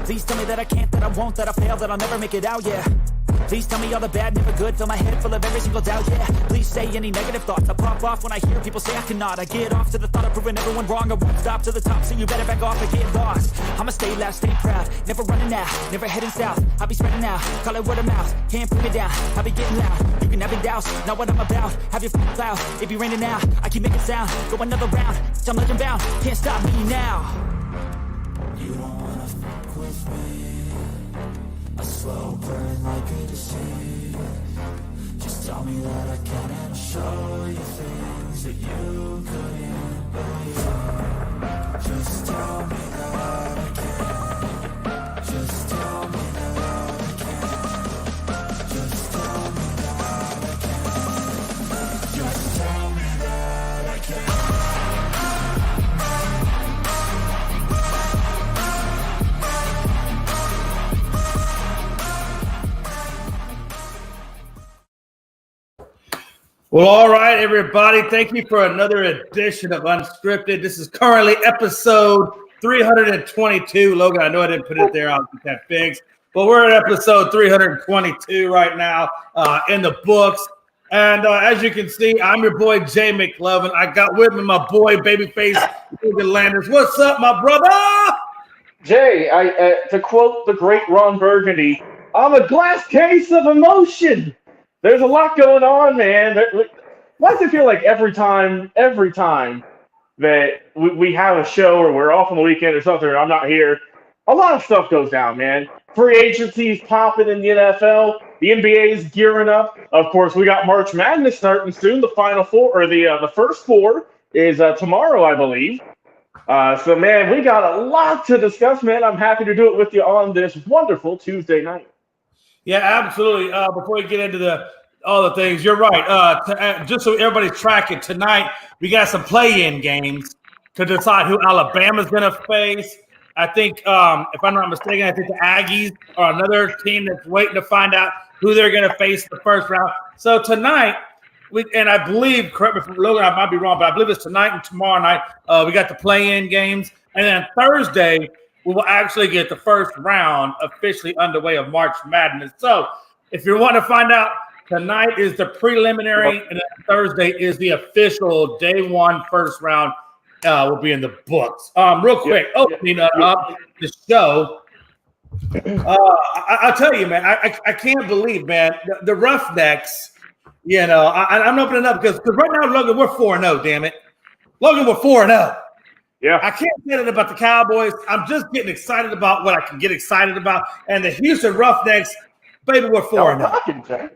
Please tell me that I can't, that I won't, that I fail, that I'll never make it out, yeah. Please tell me all the bad, never good. Fill my head full of every single doubt, yeah. Please say any negative thoughts. I pop off when I hear people say I cannot. I get off to the thought of proving everyone wrong. I won't stop to the top, so you better back off and get lost. I'ma stay loud, stay proud, never running out, never heading south. I'll be spreading out, call it word of mouth. Can't put me down, I'll be getting loud. You can have your doubts, not what I'm about. Have your f***ing cloud, it be raining now. I keep making sound, go another round. I'm legend bound, can't stop me now. You don't wanna fuck with me. A slow burn like a disease. Just tell me that I can and I'll show you things that you couldn't believe. Just tell me that I can. Just tell me that I can. Just tell me that I can. Just tell me that I can. Well, all right, everybody. Thank you for another edition of Unscripted. This is currently episode 322. Logan, I know I didn't put it there. I'll get that fixed. But we're at episode 322 right now in the books. And as you can see, I'm your boy, Jay McLovin. I got with me my boy, Babyface Logan Landers. What's up, my brother? Jay, to quote the great Ron Burgundy, I'm a glass case of emotion. There's a lot going on, man. Why does it feel like every time that we have a show or we're off on the weekend or something, or I'm not here, a lot of stuff goes down, man. Free agency's popping in the NFL. The NBA is gearing up. Of course, we got March Madness starting soon. The Final Four, or the first four, is tomorrow, I believe. So, man, we got a lot to discuss, man. I'm happy to do it with you on this wonderful Tuesday night. Yeah, absolutely. Before we get into all the things, you're right. Just so everybody's tracking, tonight we got some play-in games to decide who Alabama's going to face. I think, if I'm not mistaken, I think the Aggies are another team that's waiting to find out who they're going to face in the first round. So tonight, and I believe, correct me if Logan, I might be wrong, but I believe it's tonight and tomorrow night. We got the play-in games. And then Thursday, we will actually get the first round officially underway of March Madness. So if you want to find out, tonight is the preliminary, and then Thursday is the official day one first round. Will be in the books. Real quick, opening up the show. I'll tell you, man, I can't believe, man, the Roughnecks, you know, I'm opening up because right now, Logan, we're 4-0, damn it. Logan, we're 4-0. Yeah. I can't say that about the Cowboys. I'm just getting excited about what I can get excited about. And the Houston Roughnecks, baby, we're 4-0.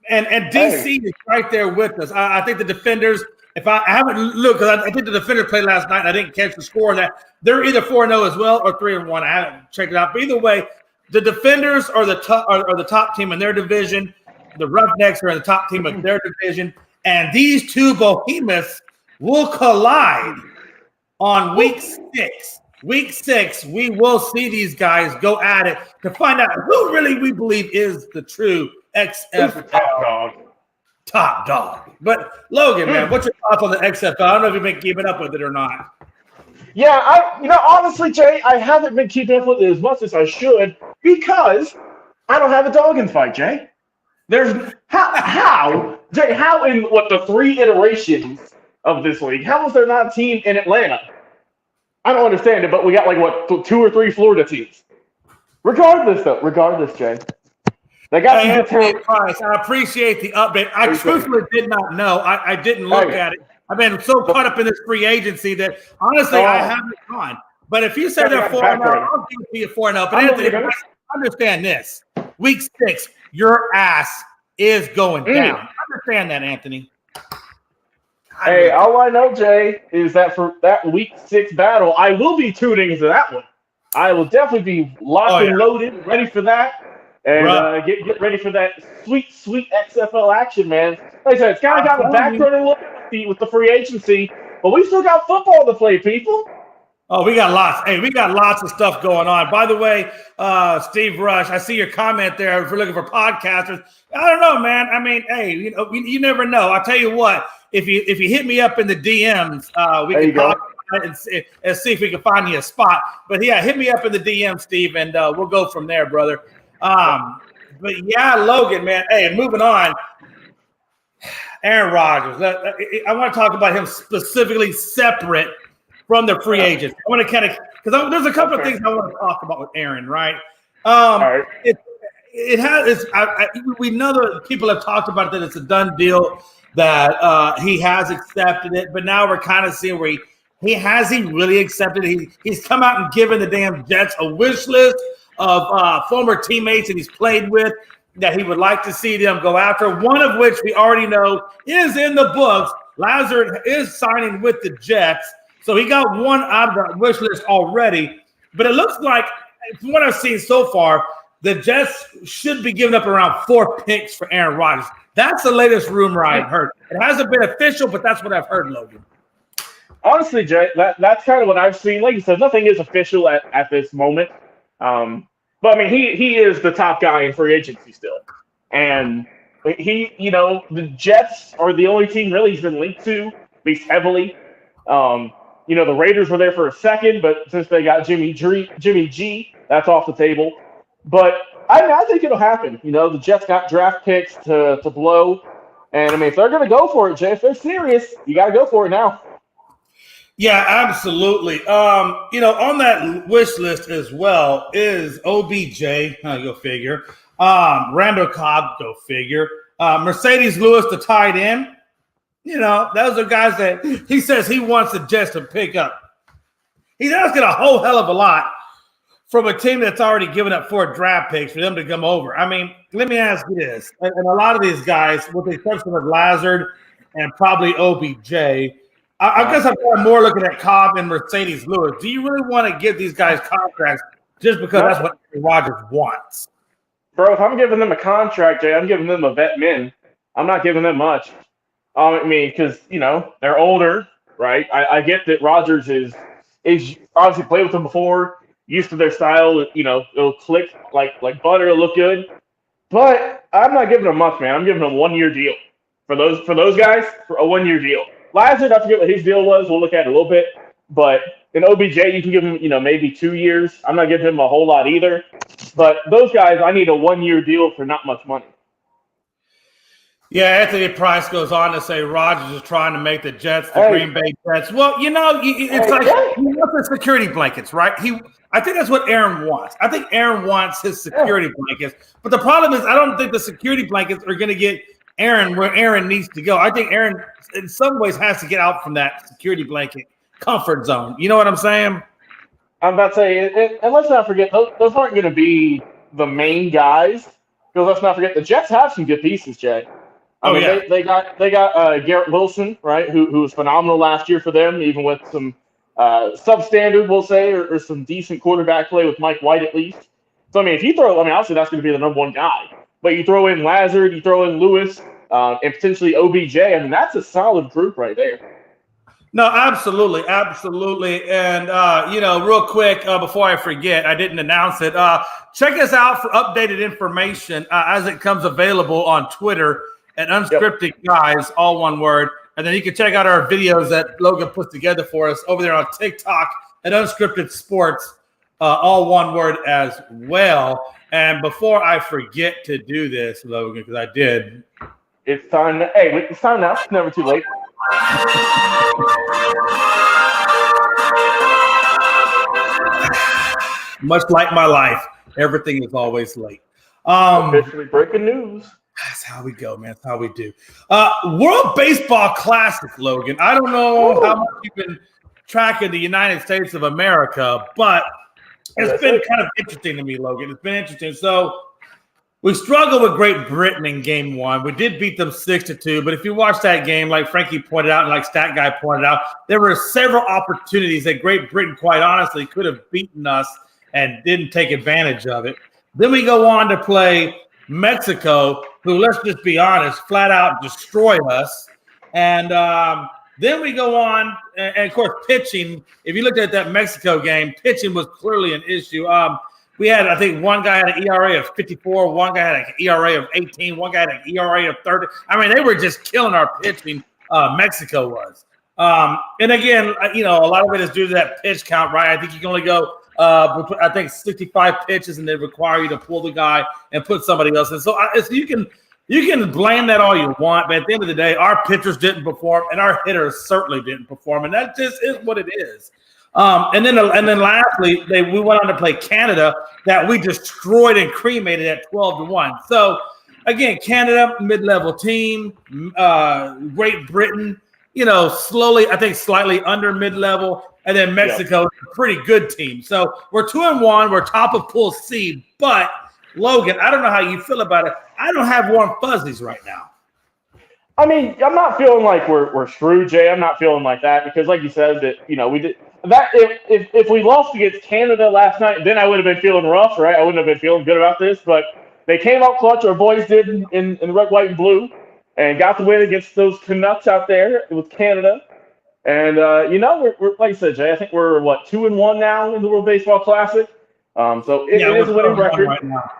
And DC is right there with us. I think the Defenders, if I haven't looked, because I think the Defenders played last night and I didn't catch the score of that. They're either 4-0 as well or 3-1. I haven't checked it out. But either way, the Defenders are the top team in their division. The Roughnecks are the top team of their division. And these two behemoths will collide on week 6. Week 6, we will see these guys go at it to find out who really we believe is the true XFL top dog. But Logan, man, what's your thoughts on the XFL? I don't know if you've been keeping up with it or not. Yeah, honestly, Jay, I haven't been keeping up with it as much as I should because I don't have a dog in the fight, Jay. There's how in what the 3 iterations of this league, how is there not a team in Atlanta? I don't understand it, but we got 2 or 3 Florida teams. Regardless, Jay. They got Price. I appreciate the update. I truthfully did not know. I didn't look at it. I've been so caught up in this free agency that honestly I haven't gone. But if you say they're 4-0, I'll give it to you 4-0. But Anthony, understand this: week 6, your ass is going down. Understand that, Anthony. Hey, all I know, Jay, is that for that week 6 battle, I will be tuning into that one. I will definitely be locked and loaded, ready for that. And get ready for that sweet XFL action, man. Like I said, it's kind of got the back burner look with the free agency, but we still got football to play, people. Oh, we got lots. Hey, we got lots of stuff going on. By the way, Steve Rush, I see your comment there. If we're looking for podcasters, I don't know, man. I mean, hey, you never know. I'll tell you what. If you hit me up in the DMs, we can talk and see if we can find you a spot. But yeah, hit me up in the DM, Steve, and we'll go from there, brother. But yeah, Logan, man. Hey, moving on. Aaron Rodgers. I want to talk about him specifically separate from the free agents. I want to kind of because there's a couple of things I want to talk about with Aaron, right? We know that people have talked about that it's a done deal, that he has accepted it, but now we're kind of seeing where he really accepted it. He's come out and given the damn Jets a wish list of former teammates that he's played with that he would like to see them go after, one of which we already know is in the books. Lazard is signing with the Jets, so he got one out of the wish list already, but it looks like, from what I've seen so far, the Jets should be giving up around 4 picks for Aaron Rodgers. That's the latest rumor I've heard. It hasn't been official, but that's what I've heard, Logan. Honestly, Jay, that's kind of what I've seen. Like you said, nothing is official at this moment. But I mean, he is the top guy in free agency still. And the Jets are the only team really he's been linked to, at least heavily. The Raiders were there for a second, but since they got Jimmy G, that's off the table. But I think it'll happen. The Jets got draft picks to blow. And, I mean, if they're going to go for it, Jay, if they're serious, you got to go for it now. Yeah, absolutely. On that wish list as well is OBJ, go figure. Randall Cobb, go figure. Mercedes Lewis, the tight end. Those are guys that he says he wants the Jets to pick up. He's asking a whole hell of a lot from a team that's already given up 4 draft picks for them to come over. I mean, let me ask you this. And a lot of these guys, with the exception of Lazard and probably OBJ, I guess I'm more looking at Cobb and Mercedes Lewis. Do you really want to give these guys contracts just because that's what Rodgers wants? Bro, if I'm giving them a contract, Jay, I'm giving them a vet min. I'm not giving them much. Because, they're older, right? I get that Rodgers is obviously played with them before, used to their style. It'll click like butter, it'll look good. But I'm not giving them much, man. I'm giving them a 1-year deal. For those guys, for a 1-year deal. Lazard, I forget what his deal was. We'll look at it a little bit. But in OBJ, you can give him, maybe 2 years. I'm not giving him a whole lot either. But those guys, I need a 1-year deal for not much money. Yeah, Anthony Price goes on to say Rodgers is trying to make the Jets the Green Bay Jets. Well, it's like he wants the security blankets, right? I think that's what Aaron wants. I think Aaron wants his security blankets. But the problem is I don't think the security blankets are going to get Aaron where Aaron needs to go. I think Aaron, in some ways, has to get out from that security blanket comfort zone. You know what I'm saying? I'm about to say, and let's not forget, those aren't going to be the main guys. Because let's not forget, the Jets have some good pieces, Jay. They got Garrett Wilson, right, who was phenomenal last year for them, even with some substandard, we'll say, or some decent quarterback play with Mike White at least. So, if you obviously that's going to be the number 1 guy. But you throw in Lazard, you throw in Lewis, and potentially OBJ. That's a solid group right there. No, absolutely. And, real quick, before I forget, I didn't announce it. Check us out for updated information as it comes available on Twitter at Unscripted Guys, all one word. And then you can check out our videos that Logan puts together for us over there on TikTok at Unscripted Sports, all one word as well. And before I forget to do this, Logan, because I did. It's time. It's time now. It's never too late. Much like my life, everything is always late. Officially breaking news. That's how we go, man. That's how we do. World Baseball Classic, Logan. I don't know how much you've been tracking the United States of America, but it's been kind of interesting to me, Logan. It's been interesting. So we struggled with Great Britain in Game 1. We did beat them 6-2, but if you watch that game, like Frankie pointed out and like Stat Guy pointed out, there were several opportunities that Great Britain, quite honestly, could have beaten us and didn't take advantage of it. Then we go on to play Mexico, who, let's just be honest, flat out destroyed us. And then we go on, and of course, pitching. If you looked at that Mexico game, pitching was clearly an issue. We had, I think, one guy had an ERA of 54, one guy had an ERA of 18, one guy had an ERA of 30. I mean, they were just killing our pitching, Mexico was. And again, a lot of it is due to that pitch count, right? I think you can only go, I think 65 pitches, and they require you to pull the guy and put somebody else in. So you can blame that all you want, but at the end of the day, our pitchers didn't perform, and our hitters certainly didn't perform, and that just is what it is. And then lastly, we went on to play Canada that we destroyed and cremated at 12-1. So again, Canada, mid-level team, Great Britain, slowly, I think slightly under mid-level, and then Mexico, a pretty good team. So we're 2-1, we're top of Pool C, but Logan, I don't know how you feel about it. I don't have warm fuzzies right now. I mean, I'm not feeling like we're screwed, Jay. I'm not feeling like that because, like you said, that we did that. If we lost against Canada last night, then I would have been feeling rough, right? I wouldn't have been feeling good about this. But they came out clutch. Our boys did in red, white, and blue, and got the win against those Canucks out there with Canada. And we're like I said, Jay. I think we're 2-1 now in the World Baseball Classic. So it is a winning record. Right now.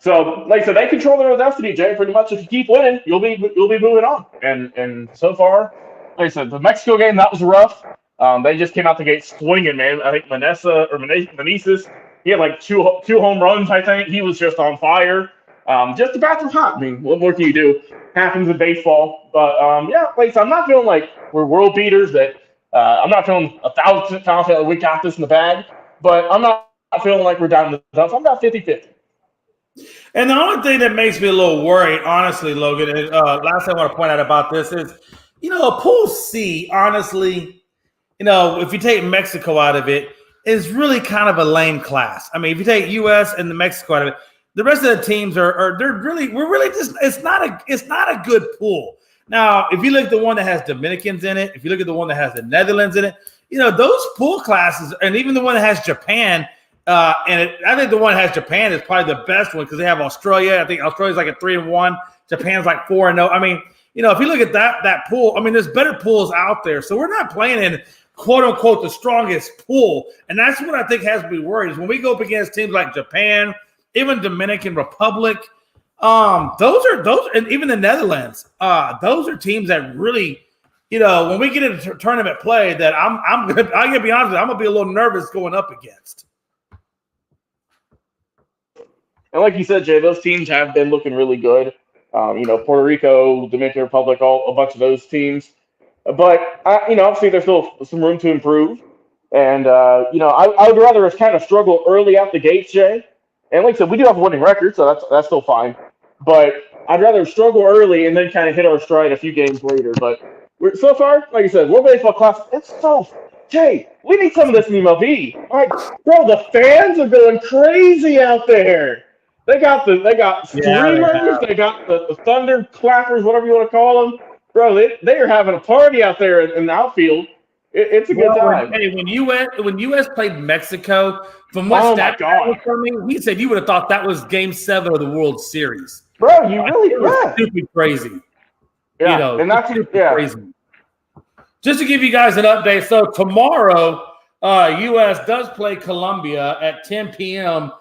So like I said, they control their own destiny, Jay. Pretty much, if you keep winning, you'll be moving on. And so far, like I said, the Mexico game, that was rough. They just came out the gate swinging, man. I think Meneses, he had like two home runs. I think he was just on fire. Just about to hot. I mean, what more can you do? Happens in baseball. But like I said, I'm not feeling like we're world beaters. That I'm not feeling 1,000% confident that we got this in the bag. But I'm not feeling like we're down in the dumps. I'm about 50-50. And the only thing that makes me a little worried, honestly, Logan, is, last thing I want to point out about this is, Pool C, honestly, if you take Mexico out of it, is really kind of a lame class. I mean, if you take U.S. and the Mexico out of it, the rest of the teams we're really just, it's not a good pool. Now, if you look at the one that has Dominicans in it, if you look at the one that has the Netherlands in it, those pool classes, and even the one that has Japan. I think the one that has Japan is probably the best one because they have Australia. I think Australia's like a 3-1. Japan's like 4-0. I mean, if you look at that pool, I mean, there's better pools out there. So we're not playing in quote unquote the strongest pool, and that's what I think has to be worried is when we go up against teams like Japan, even Dominican Republic. Those and even the Netherlands. Those are teams that really, when we get into tournament play, that I'm gonna be honest with you, I'm gonna be a little nervous going up against. And like you said, Jay, those teams have been looking really good. Puerto Rico, Dominican Republic, a bunch of those teams. But, obviously there's still some room to improve. And, I would rather us kind of struggle early out the gates, Jay. And like I said, we do have a winning record, so that's still fine. But I'd rather struggle early and then kind of hit our stride a few games later. But so far, like I said, World Baseball Classic, it's so Jay, we need some of this in MLB. All right, bro, the fans are going crazy out there. They got streamers, they got the thunder clappers, whatever you want to call them. Bro, they are having a party out there in the outfield. It's a good time. Hey, when U.S. played Mexico, from what stat was coming, he said you would have thought that was Game 7 of the World Series. Bro, you really stupid crazy. Yeah, and that's crazy. Just to give you guys an update, so tomorrow, U.S. does play Colombia at 10 p.m.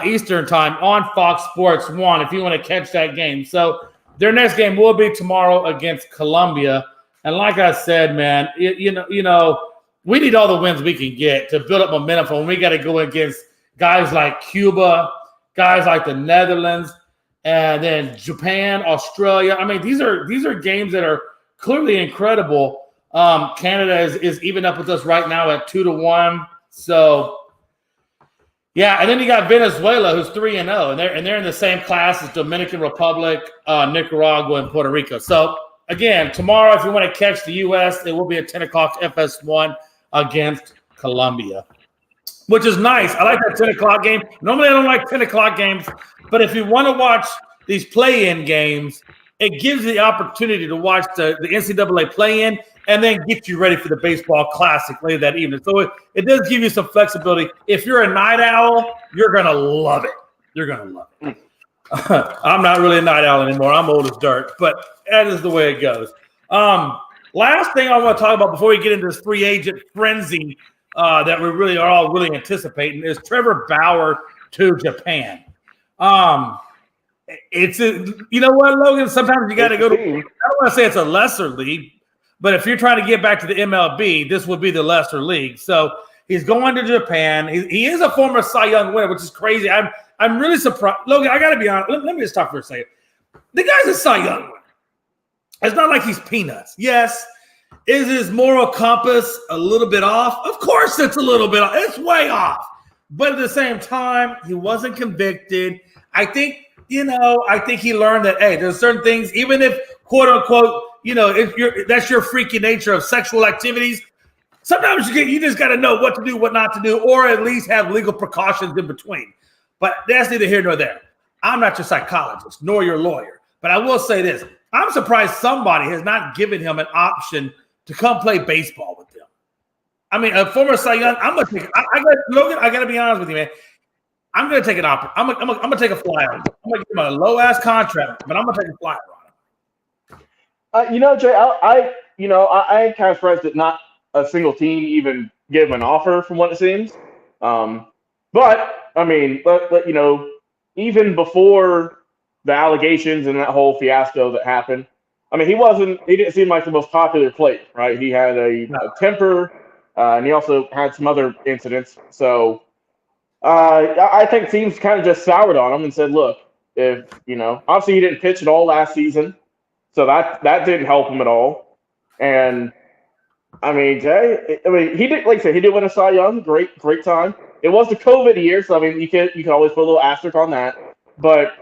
Eastern time on Fox Sports 1 if you want to catch that game. So their next game will be tomorrow against Colombia. And like I said, man, we need all the wins we can get to build up momentum for when we got to go against guys like Cuba, guys like the Netherlands, and then Japan, Australia. I mean, these are games that are clearly incredible. Canada is even up with us right now at 2-1. So, yeah, and then you got Venezuela, who's 3-0, and they're in the same class as Dominican Republic, Nicaragua, and Puerto Rico. So, again, tomorrow, if you want to catch the U.S., it will be at 10 o'clock FS1 against Colombia, which is nice. I like that 10 o'clock game. Normally, I don't like 10 o'clock games, but if you want to watch these play-in games, it gives you the opportunity to watch the NCAA play-in and then get you ready for the baseball classic later that evening. So it does give you some flexibility. If you're a night owl, you're going to love it. You're going to love it. I'm not really a night owl anymore. I'm old as dirt, but that is the way it goes. Last thing I want to talk about before we get into this free agent frenzy that we really are all really anticipating is Trevor Bauer to Japan. You know what, Logan? Sometimes you got to go to – I don't want to say it's a lesser league, But if you're trying to get back to the MLB, this would be the lesser league. So he's going to Japan. He is a former Cy Young winner, which is crazy. I'm really surprised. Logan, I got to be honest. Let me just talk for a second. The guy's a Cy Young winner. It's not like he's peanuts. Yes. Is his moral compass a little bit off? Of course it's a little bit off. It's way off. But at the same time, he wasn't convicted. I think he learned that, hey, there's certain things, even if, quote unquote, that's your freaky nature of sexual activities, sometimes you just got to know what to do, what not to do, or at least have legal precautions in between. But that's neither here nor there. I'm not your psychologist, nor your lawyer. But I will say this. I'm surprised somebody has not given him an option to come play baseball with them. I mean, a former Cy Young, I'm going to take Logan, I got to be honest with you, man. I'm going to take an option. I'm going to take a flyer on him. I'm going to give him a low-ass contract, but I'm going to take a flyer on him. Jay, I kind of surprised that not a single team even gave him an offer from what it seems. But, I mean, even before the allegations and that whole fiasco that happened, I mean, he didn't seem like the most popular player, right? He had a temper, and he also had some other incidents. So I think teams kind of just soured on him and said, look, if, obviously he didn't pitch at all last season. So that didn't help him at all. And I mean, Jay, he did, like I said, he did win a Cy Young, great time. It was the COVID year, so I mean, you can always put a little asterisk on that. But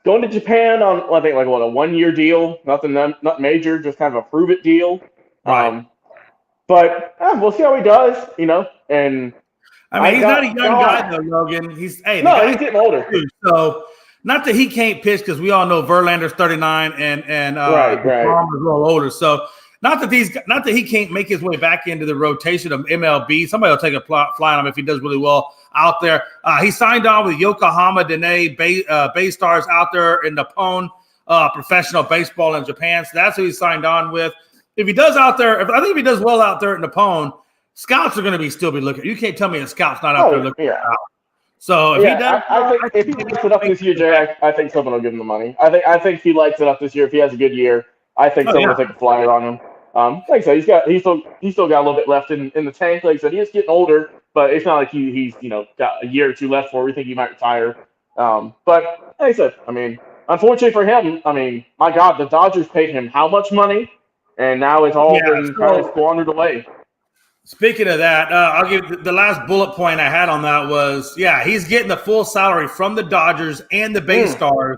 going to Japan on, I think, a 1-year deal, nothing major, just kind of a prove it deal. Right. But we'll see how he does, And I mean, he's not a young guy though, Logan. He's getting older. Too, so not that he can't pitch, because we all know Verlander's 39 and Palmer's a little older. So not that he can't make his way back into the rotation of MLB. Somebody will take a fly on him if he does really well out there. He signed on with Yokohama Dene Bay Stars out there in Nippon professional baseball in Japan. So that's who he signed on with. If he does well out there in Nippon, scouts are going to still be looking. You can't tell me a scout's not out there looking out. So if he does, I think if he likes it up this year, Jay, I think someone will give him the money. I think he likes it up this year. If he has a good year, I think someone will take a flyer on him. Like I said, he's still got a little bit left in the tank. Like I said, he is getting older, but it's not like he's got a year or two left for. We think he might retire. But like I said, I mean, unfortunately for him, I mean, my God, the Dodgers paid him how much money, and now it's all been kind of squandered away. Speaking of that, I'll give the last bullet point I had on that was, he's getting the full salary from the Dodgers and the Bay Stars.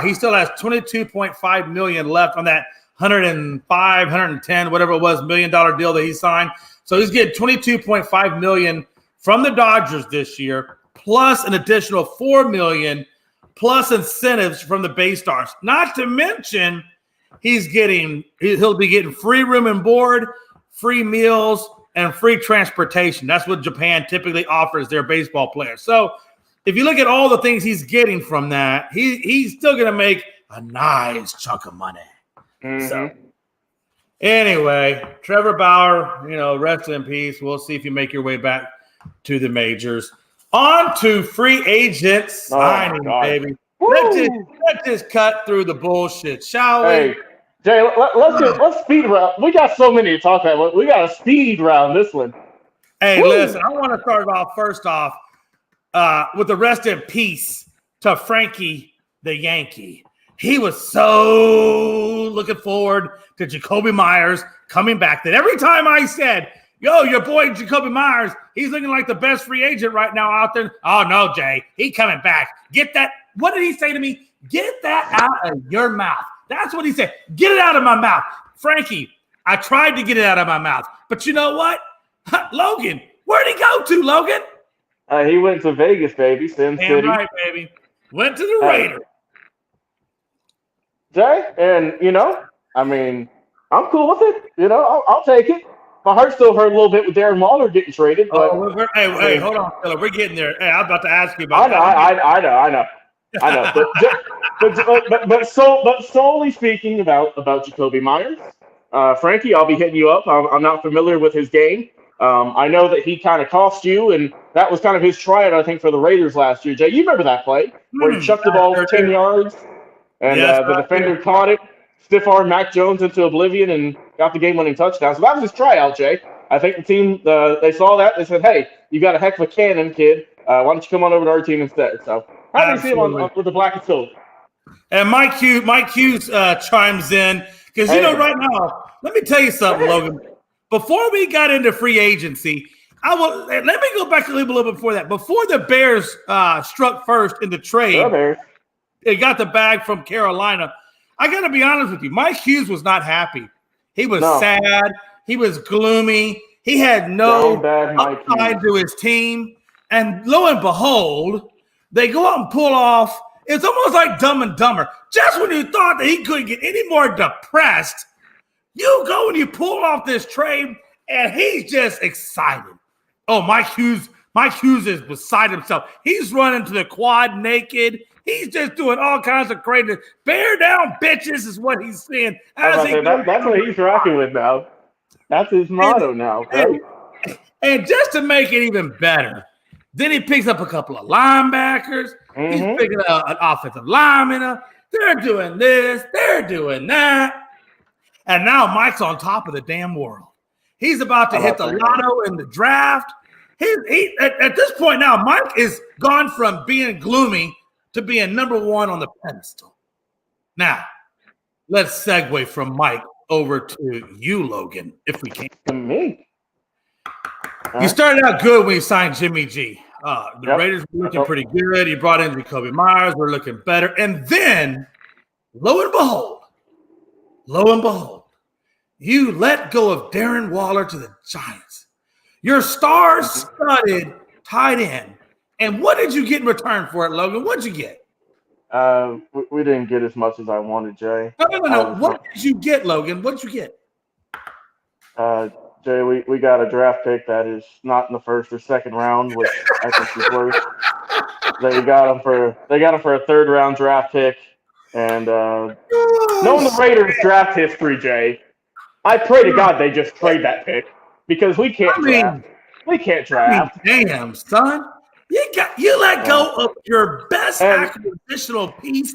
He still has $22.5 million left on that 110, whatever it was, $1 million deal that he signed. So he's getting $22.5 million from the Dodgers this year, plus an additional $4 million, plus incentives from the Bay Stars. Not to mention, he'll be getting free room and board, free meals, and free transportation. That's what Japan typically offers their baseball players. So if you look at all the things he's getting from that, he's still going to make a nice chunk of money. Mm-hmm. So anyway, Trevor Bauer, rest in peace. We'll see if you make your way back to the majors. On to free agent signing, baby. Let's just cut through the bullshit, shall we? Hey, Jay, let's speed round. We got so many to talk about. We got to speed round this one. Hey, listen, I want to start off first off with the rest in peace to Frankie the Yankee. He was so looking forward to Jacoby Myers coming back that every time I said, yo, your boy Jacoby Myers, he's looking like the best free agent right now out there. Oh, no, Jay, he coming back. Get that. What did he say to me? Get that out of your mouth. That's what he said. Get it out of my mouth. Frankie, I tried to get it out of my mouth. But you know what? Logan, where'd he go to, Logan? He went to Vegas, baby. Sin City. Right, baby. Went to the Raiders. Jay, and, I mean, I'm cool with it. I'll take it. My heart still hurt a little bit with Darren Waller getting traded. But, hey, hold on, Philip. We're getting there. Hey, I'm about to ask you about I know. But solely speaking about Jacoby Myers, Frankie, I'll be hitting you up. I'm not familiar with his game. I know that he kind of cost you, and that was kind of his tryout, I think, for the Raiders last year. Jay, you remember that play where he chucked the ball 10 yards, and the defender caught it, stiff-armed Mac Jones into oblivion, and got the game-winning touchdown. So that was his tryout, Jay. I think the team, they saw that. They said, hey, you got a heck of a cannon, kid. Why don't you come on over to our team instead? So how do you see him with the black and silver? And Mike Hughes chimes in because, right now, let me tell you something, Logan. Before we got into free agency, let me go back a little bit before that. Before the Bears struck first in the trade, they got the bag from Carolina. I got to be honest with you. Mike Hughes was not happy. He was sad. He was gloomy. He had no upside to his team. And lo and behold, they go out and pull off. It's almost like Dumb and Dumber. Just when you thought that he couldn't get any more depressed, you go and you pull off this trade, and he's just excited. Oh, Mike Hughes is beside himself. He's running to the quad naked. He's just doing all kinds of crazy. Bear down, bitches, is what he's saying. That's what he's rocking with now. That's his motto now. Right? And just to make it even better, then he picks up a couple of linebackers. Mm-hmm. He's picking up an offensive lineman. They're doing this. They're doing that. And now Mike's on top of the damn world. He's about to hit the lotto in the draft. At this point now, Mike is gone from being gloomy to being number one on the pedestal. Now, let's segue from Mike over to you, Logan, if we can. To me. You started out good when you signed Jimmy G. The Raiders were looking pretty good. You brought in Jacoby Myers. We're looking better. And then, lo and behold, you let go of Darren Waller to the Giants. Your star-studded tight end. And what did you get in return for it, Logan? What did you get? We didn't get as much as I wanted, Jay. No. What did you get, Logan? What did you get? Jay, we got a draft pick that is not in the first or second round, which I think is worse. They got him for a third round draft pick, and knowing the Raiders' draft history, Jay, I pray to God they just trade that pick because we can't draft. We can't draft. Damn, son, you let go of your best acquisitional piece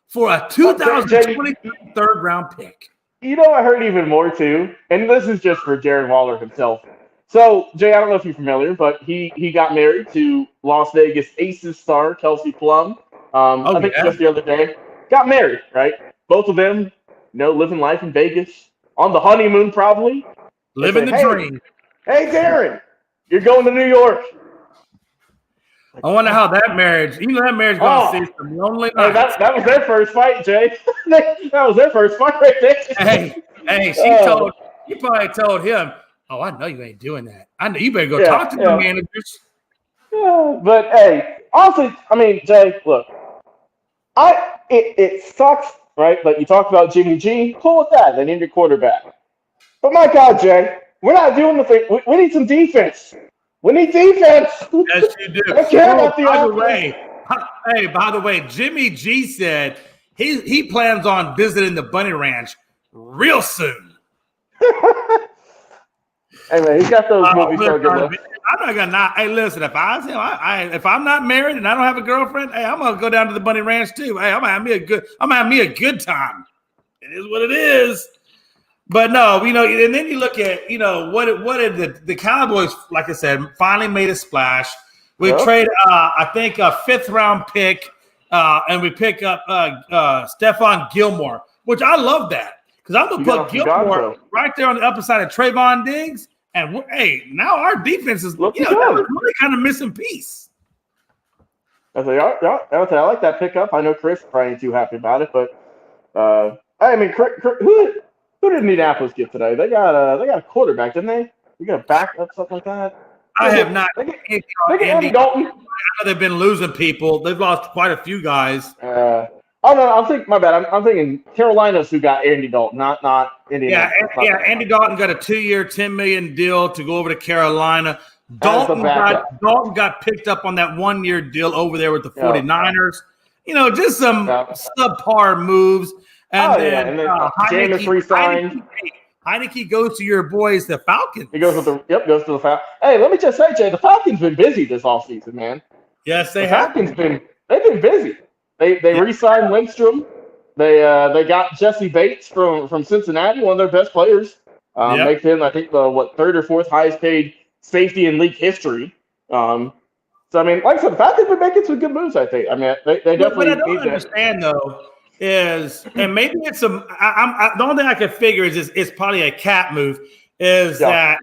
for a 2023 third round pick. You know, I heard even more too, and this is just for Darren Waller himself. So, Jay, I don't know if you're familiar, but he got married to Las Vegas Aces star Kelsey Plum. I think just the other day. Got married, right? Both of them, living life in Vegas on the honeymoon, probably. Living the dream. Hey, Darren, you're going to New York. I wonder how that marriage going to see some lonely nights. That was their first fight, Jay. That was their first fight right there. Hey, she probably told him, oh, I know you ain't doing that. I know you better go talk to the managers. Yeah, but hey, honestly, I mean, Jay, look, it sucks, right? But you talked about Jimmy G. Cool with that. They need a quarterback. But my God, Jay, we're not doing the thing. We need some defense. We need defense. Yes, you do. I care about the offense. By the way, Jimmy G said he plans on visiting the Bunny Ranch real soon. Hey man, he's got those movies. I'm not gonna not. Hey, listen, if I'm not married and I don't have a girlfriend, hey, I'm gonna go down to the Bunny Ranch too. Hey, I'm gonna have me a good time. It is what it is. But no, and then you look at, what did the Cowboys, like I said, finally made a splash. We trade, I think, a 5th round pick, and we pick up Stephon Gilmore, which I love that because I'm gonna put Gilmore right there on the upper side of Trayvon Diggs, and now our defense is, that was really kind of missing piece. I like that pickup. I know Chris probably ain't too happy about it, but I mean, who did Indianapolis get today? They got a quarterback, didn't they? We got a backup, something like that. I have not. They get Andy Dalton. I know they've been losing people. They've lost quite a few guys. No, I'm thinking. My bad. I'm thinking Carolina's who got Andy Dalton, not Indianapolis. Yeah. Andy Dalton got a 2-year, $10 million deal to go over to Carolina. Dalton got picked up on that 1-year deal over there with the 49ers. Just some subpar moves. And then Jameis re-signed. Heineke goes to your boys, the Falcons. He goes to the Falcons. Hey, let me just say, Jay, the Falcons been busy this offseason, man. Yes, they have. Falcons They've been busy. They re-signed Lindstrom. They got Jesse Bates from Cincinnati, one of their best players. Makes him, I think, the third or fourth highest paid safety in league history. So I mean, like I said, the Falcons are making some good moves. I think. I mean, they definitely. What I don't understand though is, and maybe it's the only thing I can figure is it's probably a cap move. Is that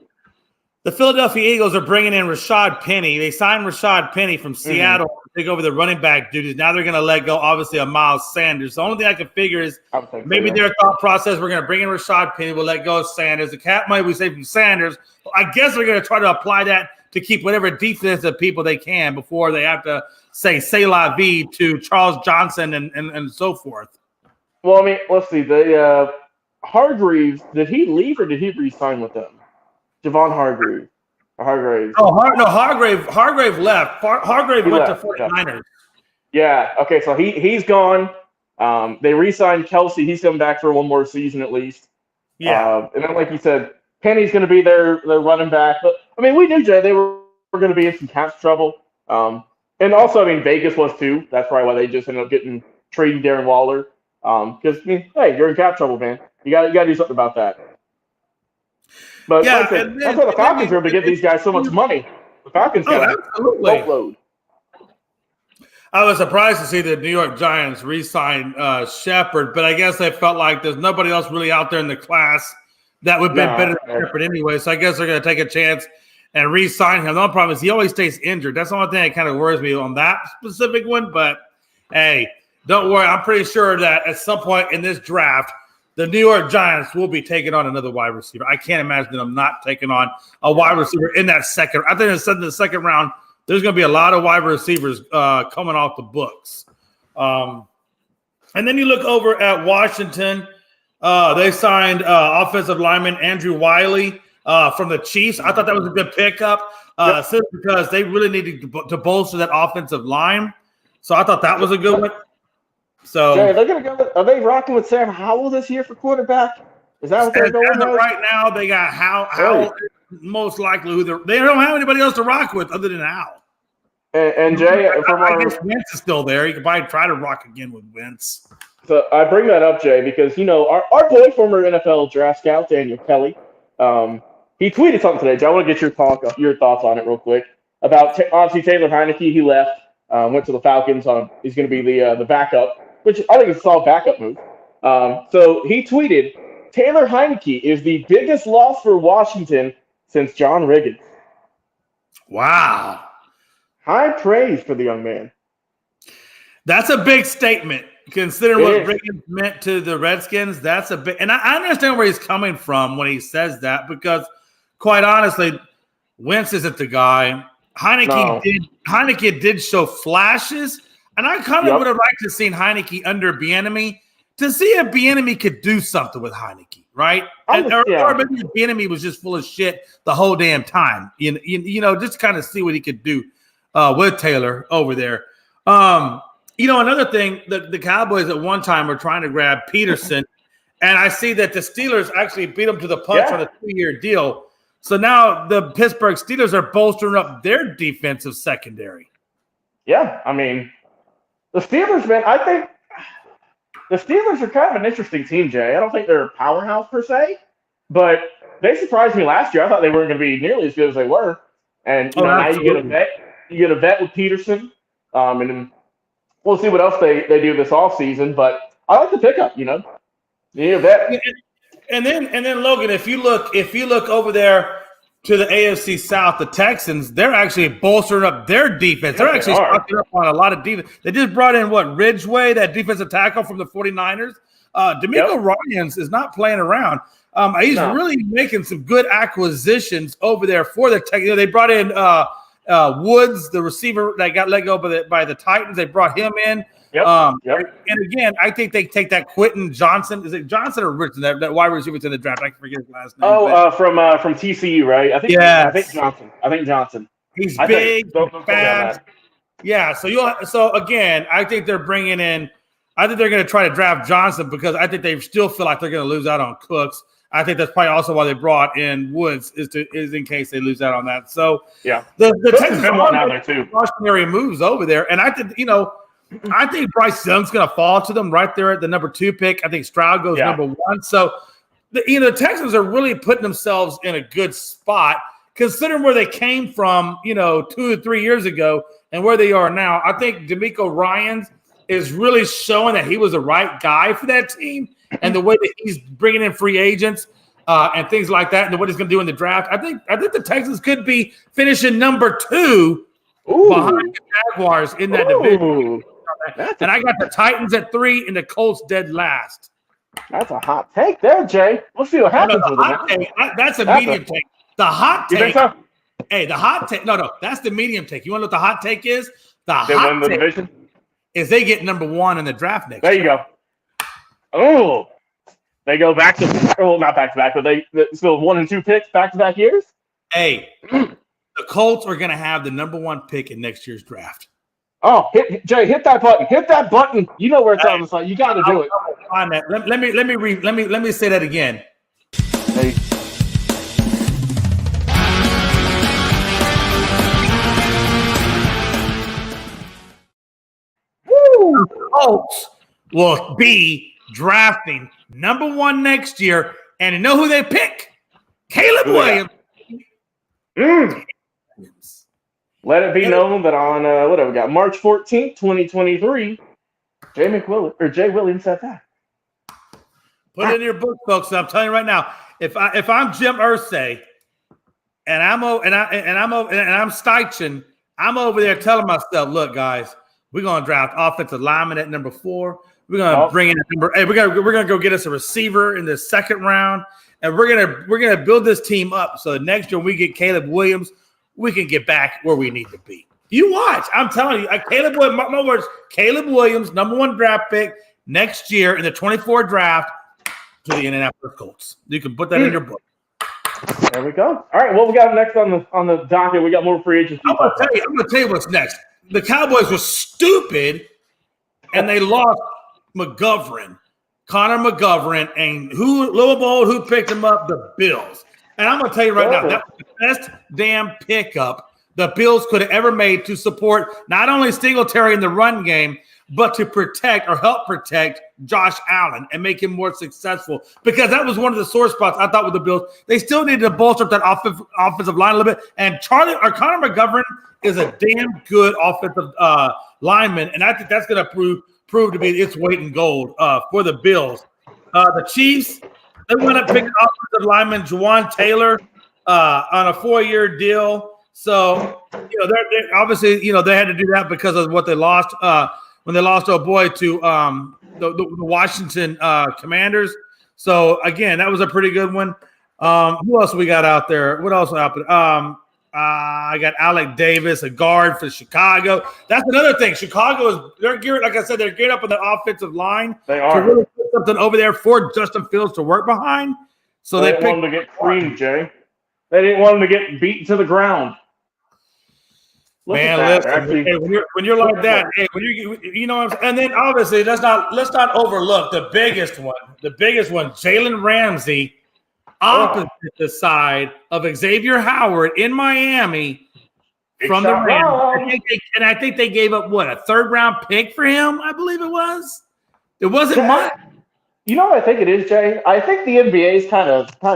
the Philadelphia Eagles are bringing in Rashad Penny? They signed Rashad Penny from Seattle to take over the running back duties. Now they're going to let go, obviously, of Miles Sanders. The only thing I can figure is maybe their thought process, we're going to bring in Rashad Penny, we'll let go of Sanders. The cap money we save from Sanders, I guess they're going to try to apply that to keep whatever defensive people they can before they have to say la vie to Charles Johnson and so forth. Well, I mean, let's see. The Hargreaves, did he leave or did he re-sign with them? Javon Hargreaves. Oh, Hargrave left. Hargrave went to 49ers. Yeah. Okay, so he's gone. They re-signed Kelsey. He's coming back for one more season at least. Yeah. And then, like you said, Penny's going to be their running back. But, I mean, we knew, Jay, they were going to be in some cap trouble. And also, I mean, Vegas was too. That's probably why they just ended up trading Darren Waller. Because, I mean, hey, you're in cap trouble, man. You got to do something about that. But that's why the Falcons are able to get these guys so much money. The Falcons got a boatload. I was surprised to see the New York Giants re-sign Shepard, but I guess they felt like there's nobody else really out there in the class that would have been better than Shepard anyway. So I guess they're going to take a chance and re-sign him. The only problem is he always stays injured. That's the only thing that kind of worries me on that specific one. But, hey, don't worry. I'm pretty sure that at some point in this draft, the New York Giants will be taking on another wide receiver. I can't imagine them not taking on a wide receiver in that second. I think in the second round, there's going to be a lot of wide receivers coming off the books. And then you look over at Washington. They signed offensive lineman Andrew Wiley from the Chiefs. I thought that was a good pickup simply because they really needed to bolster that offensive line. So I thought that was a good one. So Jay, they're gonna go. Are they rocking with Sam Howell this year for quarterback? Is that what they're going with? Right now, they got Howell most likely they don't have anybody else to rock with other than Howell. And Jay, I guess Wentz is still there. You could probably try to rock again with Wentz. So I bring that up, Jay, because our boy, former NFL draft scout Daniel Kelly, he tweeted something today. Jay, I want to get your thoughts on it real quick about obviously Taylor Heineke. He left, went to the Falcons. He's going to be the backup, which I think is a solid backup move. So he tweeted, Taylor Heineke is the biggest loss for Washington since John Riggins. Wow. High praise for the young man. That's a big statement, considering what Riggins meant to the Redskins. That's a big – and I understand where he's coming from when he says that because, quite honestly, Wentz isn't the guy. Heineke did show flashes, and I kind of would have liked to have seen Heineke under Bieniemy to see if Bieniemy could do something with Heineke, right? Or maybe Bieniemy was just full of shit the whole damn time. Just to kind of see what he could do with Taylor over there. Another thing, the Cowboys at one time were trying to grab Peterson, and I see that the Steelers actually beat them to the punch on a 2-year deal. So now the Pittsburgh Steelers are bolstering up their defensive secondary. Yeah, I mean, the Steelers, man, I think the Steelers are kind of an interesting team, Jay. I don't think they're a powerhouse per se, but they surprised me last year. I thought they weren't going to be nearly as good as they were. And now you get a vet. You get a vet with Peterson, and then we'll see what else they do this offseason. But I like the pickup. You need a vet. And then Logan, if you look over there to the AFC South, the Texans, they're actually bolstering up their defense. They're actually stocking up on a lot of defense. They just brought in Ridgeway, that defensive tackle from the 49ers. D'Amico Ryans is not playing around. He's really making some good acquisitions over there for the Texans. They brought in Woods, the receiver that got let go by the Titans. They brought him in. And again, I think they take that Quentin Johnson. Is it Johnson or Richardson? That wide receiver in the draft. I can forget his last name. From TCU, right? I think Johnson. He's big, fast. Yeah. So again, I think they're bringing in. I think they're going to try to draft Johnson because I think they still feel like they're going to lose out on Cooks. I think that's probably also why they brought in Woods is in case they lose out on that. So the Texans are down there too. Cautionary moves over there, and I think I think Bryce Young's going to fall to them right there at the number 2 pick. I think Stroud goes number 1. So the Texans are really putting themselves in a good spot considering where they came from, 2 or 3 years ago and where they are now. I think DeMeco Ryans is really showing that he was the right guy for that team, and the way that he's bringing in free agents and things like that, and what he's going to do in the draft. I think the Texans could be finishing number 2 behind the Jaguars in that division. And I got the Titans at 3 and the Colts dead last. That's a hot take there, Jay. We'll see what happens with it. That's a medium take. The hot take. You think so? Hey, the hot take. No, that's the medium take. You want to know what the hot take is? They win the division? Is they get number 1 in the draft next year. There you go. Oh, they go back to not back to back, but they still 1 and 2 picks back to back years. Hey, the Colts are going to have the number 1 pick in next year's draft. Oh, Jay, hit that button. Hit that button. You know where it's on the side. You got to do it. Find that. Let me say that again. Hey. The Colts will be drafting number 1 next year, and you know who they pick? Caleb Williams. Let it be known that on what have we got? March 14th, 2023, Jay Williams said that. Put it in your book, folks. I'm telling you right now, if I'm Jim Irsay and I'm Steichen, I'm over there telling myself, look, guys, we're gonna draft offensive lineman at number 4. We're gonna bring in we're gonna go get us a receiver in the 2nd round, and we're gonna build this team up so next year when we get Caleb Williams, we can get back where we need to be. You watch. I'm telling you, Caleb Williams, my words, Caleb Williams, number 1 draft pick next year in the 24 draft to the Indianapolis Colts. You can put that in your book. There we go. All right, what we got next on the docket? We got more free agents. I'm gonna tell you what's next. The Cowboys were stupid, and they lost Connor McGovern, and who picked him up? The Bills. And I'm going to tell you right now, that was the best damn pickup the Bills could have ever made to support not only Singletary in the run game, but to help protect Josh Allen and make him more successful. Because that was one of the sore spots I thought with the Bills. They still needed to bolster up that offensive line a little bit. And Connor McGovern is a damn good offensive lineman, and I think that's going to prove to be its weight in gold for the Bills. The Chiefs, they went up picking offensive lineman Juwan Taylor on a 4-year deal. So, they're obviously, they had to do that because of what they lost when they lost to the Washington Commanders. So, again, that was a pretty good one. Who else we got out there? What else happened? I got Alec Davis, a guard for Chicago. That's another thing. They're geared, like I said, they're geared up on the offensive line. They are. To really put something over there for Justin Fields to work behind. So they didn't want him to get creamed, Jay. They didn't want him to get beaten to the ground. Listen, hey, when you're like that, hey, what I'm saying? And then obviously let's not overlook the biggest one, Jalen Ramsey, opposite the side of Xavier Howard in Miami from the Rams. I think they gave up a 3rd-round pick for him, I believe it was. It wasn't much. You know what I think it is, Jay? I think the NBA's kind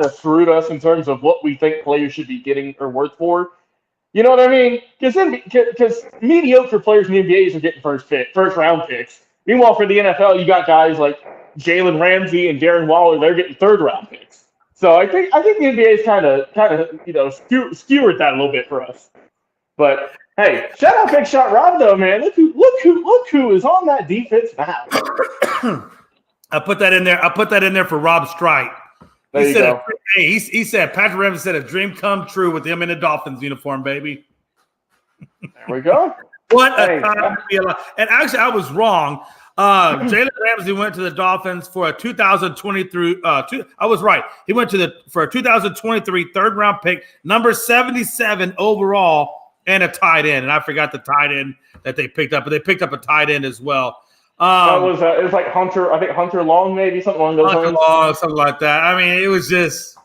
of screwed us in terms of what we think players should be getting or worth for. You know what I mean? Because mediocre players in the NBA are getting first-round picks. Meanwhile, for the NFL, you got guys like Jalen Ramsey and Darren Waller. They're getting 3rd-round picks. So I think the NBA's kind of skewered that a little bit for us. But hey, shout out Big Shot Rob though, man. Look who is on that defense now. I put that in there for Rob Strite. There you go. He said Patrick Ramsey said a dream come true with him in a Dolphins uniform, baby. There we go. What a time to be alive. And actually, I was wrong. Jalen Ramsey went to the Dolphins for a 2023. I was right. He went for a 2023 3rd-round pick, number 77 overall, and a tight end. And I forgot the tight end that they picked up, but they picked up a tight end as well. It was like Hunter. I think Hunter Long, maybe something along those lines. Long, something like that. I mean, it was just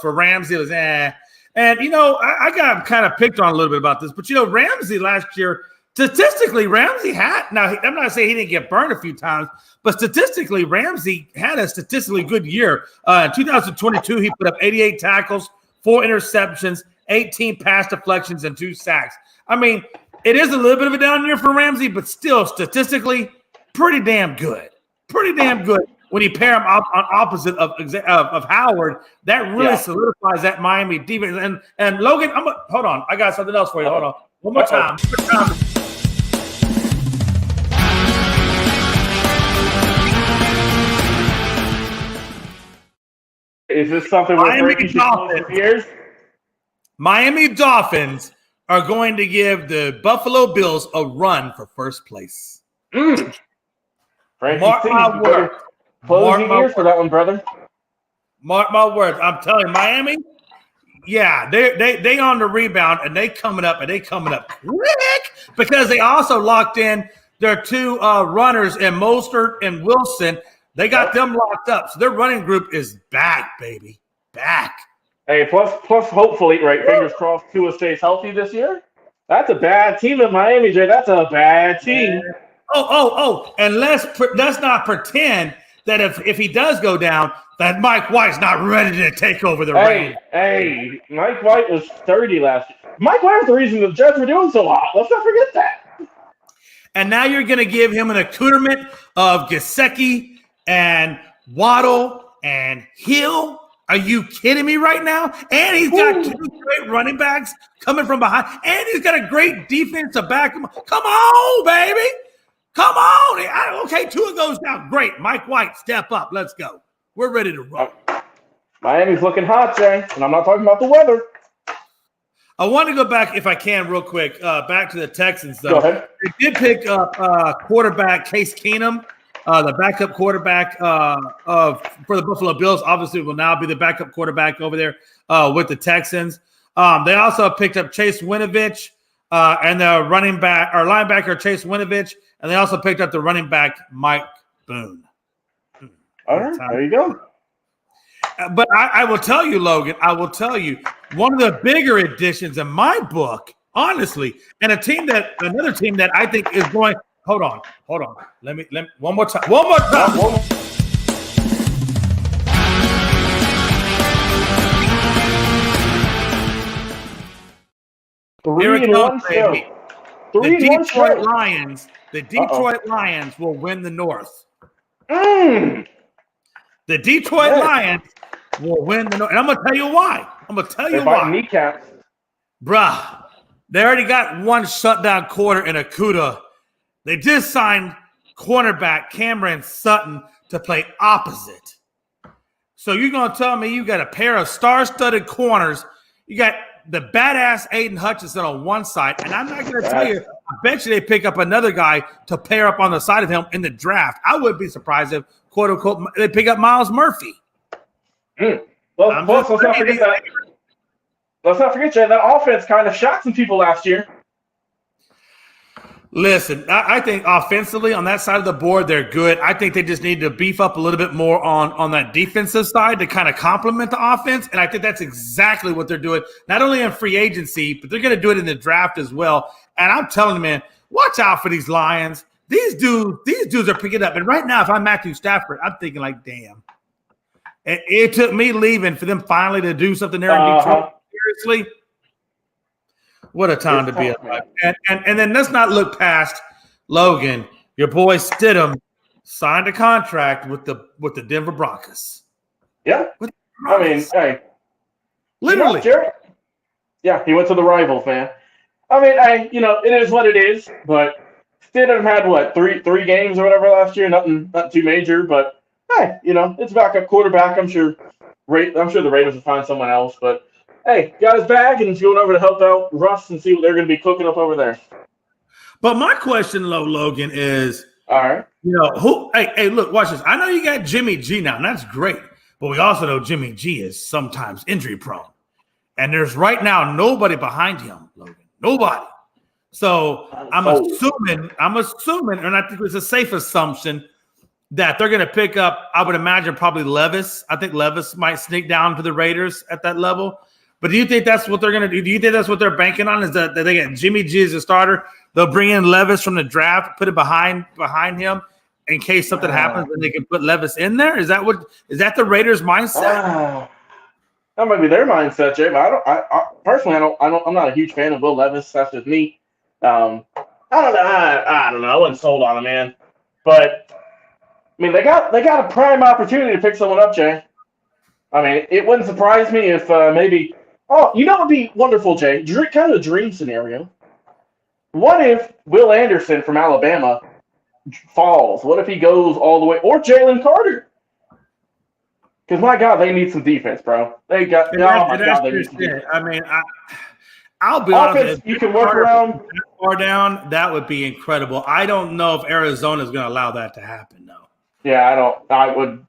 for Ramsey, it was And I got kind of picked on a little bit about this, but Ramsey last year statistically, Ramsey had. Now, I'm not saying he didn't get burned a few times, but statistically, Ramsey had a statistically good year. In 2022, he put up 88 tackles, 4 interceptions, 18 pass deflections, and 2 sacks. I mean, it is a little bit of a down year for Ramsey, but still, statistically, pretty damn good. Pretty damn good. When you pair him on opposite of Howard, that really solidifies that Miami defense. And Logan, hold on. I got something else for you. Hold on. One more time. Is this something where Frankie should close his ears? Miami Dolphins are going to give the Buffalo Bills a run for first place. Frankie, mark my words. Close your ears for that one, brother. Mark my words. I'm telling you, Miami, they on the rebound, and they coming up quick because they also locked in their 2 runners in Mostert and Wilson. They got them locked up. So their running group is back, baby. Back. Hey, plus hopefully, right, fingers crossed, Tua stays healthy this year. That's a bad team in Miami, Jay. That's a bad team. And let's not pretend that if he does go down, that Mike White's not ready to take over the reign. Hey, Mike White was 30 last year. Mike White was the reason the Jets were doing so hot. Let's not forget that. And now you're going to give him an accoutrement of Gesicki and Waddle and Hill. Are you kidding me right now? And he's got 2 great running backs coming from behind. And he's got a great defense to back him. Come on, baby. Come on. Okay, Tua goes down. Great. Mike White, step up. Let's go. We're ready to roll. Miami's looking hot, Jay. And I'm not talking about the weather. I want to go back, if I can, real quick, back to the Texans, though. Go ahead. They did pick up quarterback Case Keenum. The backup quarterback for the Buffalo Bills, obviously, will now be the backup quarterback over there with the Texans. They also picked up Chase Winovich and the running back or linebacker Chase Winovich, and they also picked up the running back Mike Boone. All right, there you go. But I will tell you, Logan, one of the bigger additions in my book, honestly, and another team that I think is going. Hold on. Let me one more time. Here it comes, baby. The Detroit Lions will win the North. The Detroit Lions will win the North. And I'm going to tell you why. Kneecaps. Bruh, they already got one shutdown corner in Akuda. They just signed cornerback Cameron Sutton to play opposite. So you're going to tell me you got a pair of star-studded corners. You got the badass Aiden Hutchinson on one side, and I'm not going to tell you, I bet you they pick up another guy to pair up on the side of him in the draft. I wouldn't be surprised if, quote-unquote, they pick up Miles Murphy. Well, let's not forget that. Let's not forget, Jay, that offense kind of shocked some people last year. Listen, I think offensively on that side of the board, they're good. I think they just need to beef up a little bit more on that defensive side to kind of complement the offense. And I think that's exactly what they're doing, not only in free agency, but they're going to do it in the draft as well. And I'm telling you, man, watch out for these Lions. These dudes are picking up. And right now, if I'm Matthew Stafford, I'm thinking like, damn. It took me leaving for them finally to do something there in Detroit. Seriously. What a time to be alive. And then let's not look past Logan. Your boy Stidham signed a contract with the Denver Broncos. Yeah. I mean, hey. Literally. Yeah, he went to the rivals, man. I mean, it is what it is, but Stidham had what, three games or whatever last year, not too major, but hey, it's backup quarterback. I'm sure the Raiders will find someone else, but hey, got his bag and he's going over to help out Russ and see what they're going to be cooking up over there. But my question, Logan, is, all right, who? Hey, look, watch this. I know you got Jimmy G now, and that's great. But we also know Jimmy G is sometimes injury prone, and there's right now nobody behind him, Logan. Nobody. So I'm assuming, and I think it's a safe assumption that they're going to pick up. I would imagine probably Levis. I think Levis might sneak down to the Raiders at that level. But do you think that's what they're going to do? Do you think that's what they're banking on, is that they get Jimmy G as a starter? They'll bring in Levis from the draft, put it behind him in case something happens, and they can put Levis in there. Is that the Raiders' mindset? That might be their mindset, Jay. But I personally, I'm not a huge fan of Will Levis. That's just me. I don't know. I don't know. I wasn't sold on him, man. But I mean, they got a prime opportunity to pick someone up, Jay. I mean, it wouldn't surprise me if maybe. Oh, you know what would be wonderful, Jay? Kind of a dream scenario. What if Will Anderson from Alabama falls? What if he goes all the way, or Jalen Carter? Because my God, they need some defense, bro. They got. They need some defense. I mean, I'll be honest. If you can work around far down, that would be incredible. I don't know if Arizona is going to allow that to happen, though. Yeah, I don't. I would.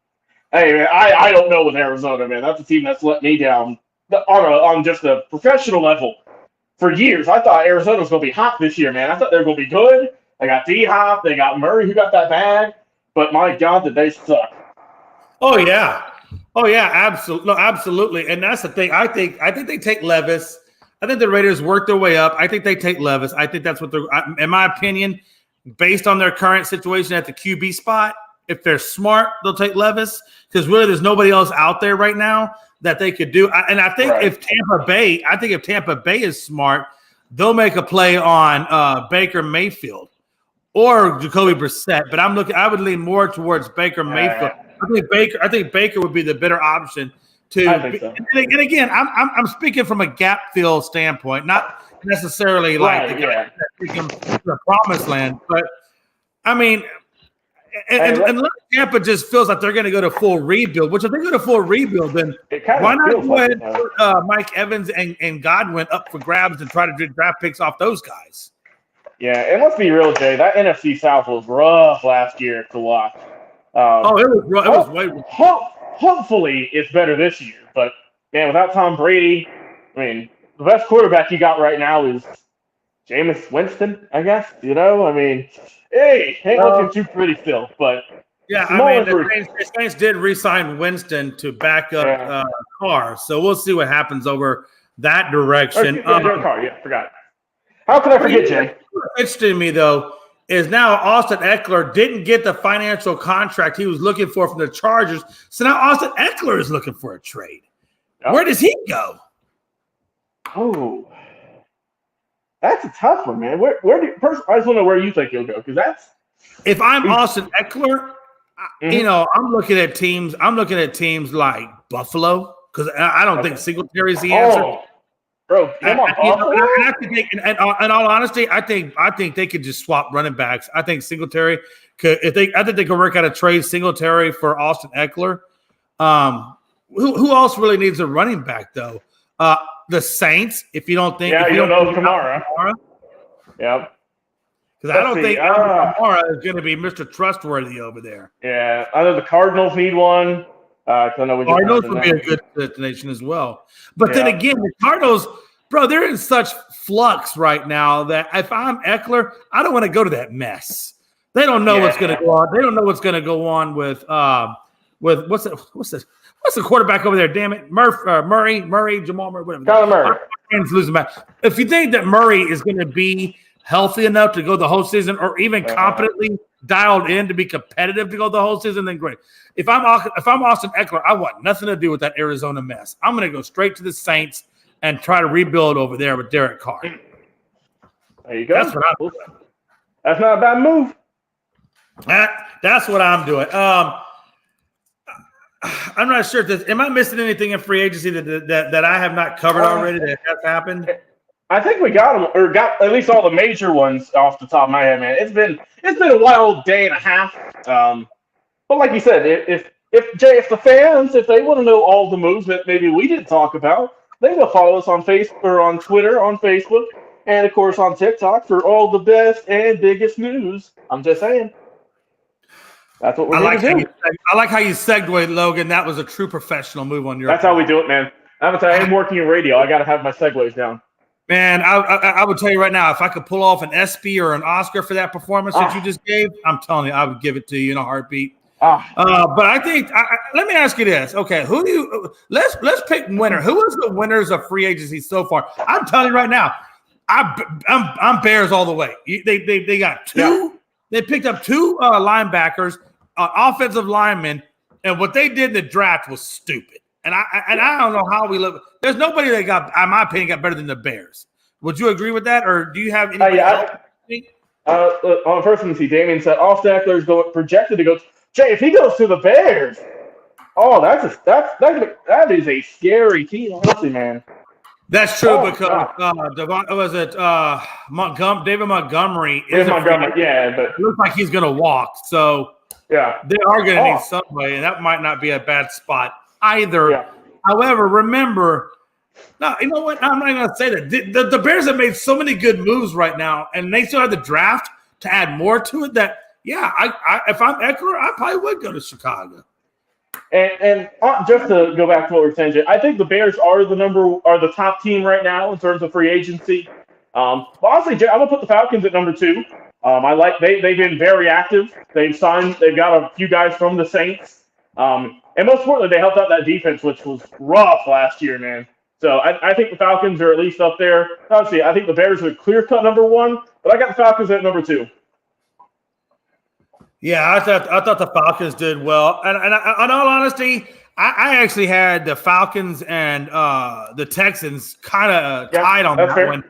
Hey, man, I don't know with Arizona, man. That's a team that's let me down on just a professional level for years. I thought Arizona was going to be hot this year, man. I thought they were going to be good. They got D-Hop. They got Murray, who got that bag. But my God, did they suck. Oh, yeah. Oh, yeah, absolutely. No, absolutely. And that's the thing. I think they take Levis. I think the Raiders work their way up. I think they take Levis. I think that's what they're – in my opinion, based on their current situation at the QB spot, if they're smart, they'll take Levis because really there's nobody else out there right now that they could do. And I think if Tampa Bay is smart, they'll make a play on Baker Mayfield or Jacoby Brissett. But I would lean more towards Baker Mayfield. I think Baker would be the better option. And again, I'm speaking from a gap fill standpoint, not necessarily like the guy that take him to the promised land. But I mean. And Tampa just feels like they're going to go to full rebuild, which if they go to full rebuild, then why not go ahead and put Mike Evans and Godwin up for grabs and try to do draft picks off those guys? Yeah, and let's be real, Jay. That NFC South was rough last year to watch. It was way rough. Hopefully it's better this year. But, man, without Tom Brady, I mean, the best quarterback you got right now is Jameis Winston, I guess. You know, I mean – hey, ain't looking too pretty still, but yeah, I mean the Saints did re-sign Winston to back up Carr, so we'll see what happens over that direction. Carr, forgot. How could I forget, Jay? What's interesting to me though is now Austin Eckler didn't get the financial contract he was looking for from the Chargers, so now Austin Eckler is looking for a trade. Oh. Where does he go? Oh. That's a tough one, man. I just want to know where you think he'll go because that's. If I'm Austin Eckler, you know, I'm looking at teams like Buffalo because I don't think Singletary's the answer. Bro, come on, Buffalo. In all honesty, I think they could just swap running backs. I think Singletary could. I think they could work out a trade Singletary for Austin Eckler. Who else really needs a running back though? The Saints, if you don't think, you don't know Kamara. Yep. Because I don't think Kamara is going to be Mr. Trustworthy over there. Yeah, I know the Cardinals need one. Cardinals would be a good destination as well. But then again, the Cardinals, bro, they're in such flux right now that if I'm Eckler, I don't want to go to that mess. They don't know what's going to go on. They don't know what's going to go on with what's the quarterback over there? Damn it, Murray, Jamal Murray, whatever. Kyler Murray. Losing back. If you think that Murray is going to be healthy enough to go the whole season, or even competently dialed in to be competitive to go the whole season, then great. If I'm Austin Eckler, I want nothing to do with that Arizona mess. I'm going to go straight to the Saints and try to rebuild over there with Derek Carr. There you go. That's what I'm doing. That's not a bad move. That's what I'm doing. I'm not sure if am I missing anything in free agency that I have not covered already that has happened? I think we got them, or got at least all the major ones off the top of my head, man. It's been a wild day and a half. But like you said, if the fans, if they want to know all the moves that maybe we didn't talk about, they will follow us on Facebook or on Twitter, on Facebook, and of course on TikTok for all the best and biggest news. I'm just saying. That's what we're going to do. I like how you segued, Logan. That was a true professional move on your part. That's how we do it, man. I'm working in radio. I got to have my segues down. Man, I would tell you right now, if I could pull off an ESPY or an Oscar for that performance that you just gave, I'm telling you, I would give it to you in a heartbeat. But I think let me ask you this. Okay, who do you let's pick winner. Who is the winners of free agency so far? I'm telling you right now, I'm Bears all the way. They got two. Yeah. They picked up two linebackers, offensive linemen, and what they did in the draft was stupid. And I don't know how we look. There's nobody that got, in my opinion, got better than the Bears. Would you agree with that, or do you have anybody else? On the first one, see, Damien said Offstackler is projected to go. Jay, if he goes to the Bears, that is a scary team, honestly, man. That's true because David Montgomery is but it looks like he's going to walk. So yeah, they are going to need somebody, and that might not be a bad spot either. Yeah. However, remember, no, you know what? I'm not going to say that. The Bears have made so many good moves right now, and they still have the draft to add more to it. That if I'm Eckler, I probably would go to Chicago. And just to go back to what we were saying, Jay, I think the Bears are the top team right now in terms of free agency. But honestly, Jay, I'm gonna put the Falcons at number 2. They've been very active. They've got a few guys from the Saints. And most importantly, they helped out that defense, which was rough last year, man. So I think the Falcons are at least up there. Obviously, I think the Bears are clear-cut number 1, but I got the Falcons at number 2. Yeah, I thought the Falcons did well, and in all honesty, I actually had the Falcons and the Texans kind of tied on that one,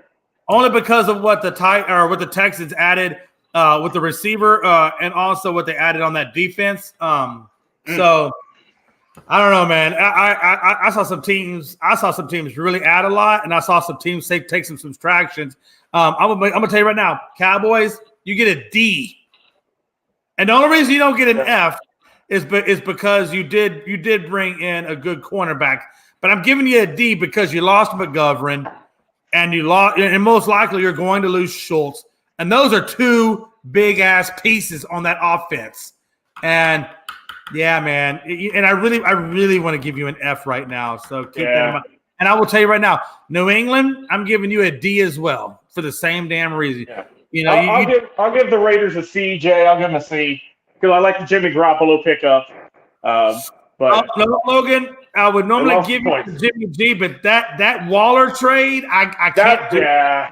only because of what the Texans added with the receiver and also what they added on that defense. So I don't know, man. I saw some teams. Really add a lot, and I saw some teams take some subtractions. I'm gonna tell you right now, Cowboys, you get a D. And the only reason you don't get an F is because you did bring in a good cornerback. But I'm giving you a D because you lost McGovern, and most likely you're going to lose Schultz. And those are two big ass pieces on that offense. And yeah, man. And I really want to give you an F right now. So keep that in mind. And I will tell you right now, New England, I'm giving you a D as well for the same damn reason. Yeah. You know, I'll give the Raiders a C, Jay. I'll give them a C because I like the Jimmy Garoppolo pickup. But Logan, I would normally give you the Jimmy G, but that Waller trade, I can't do. Yeah,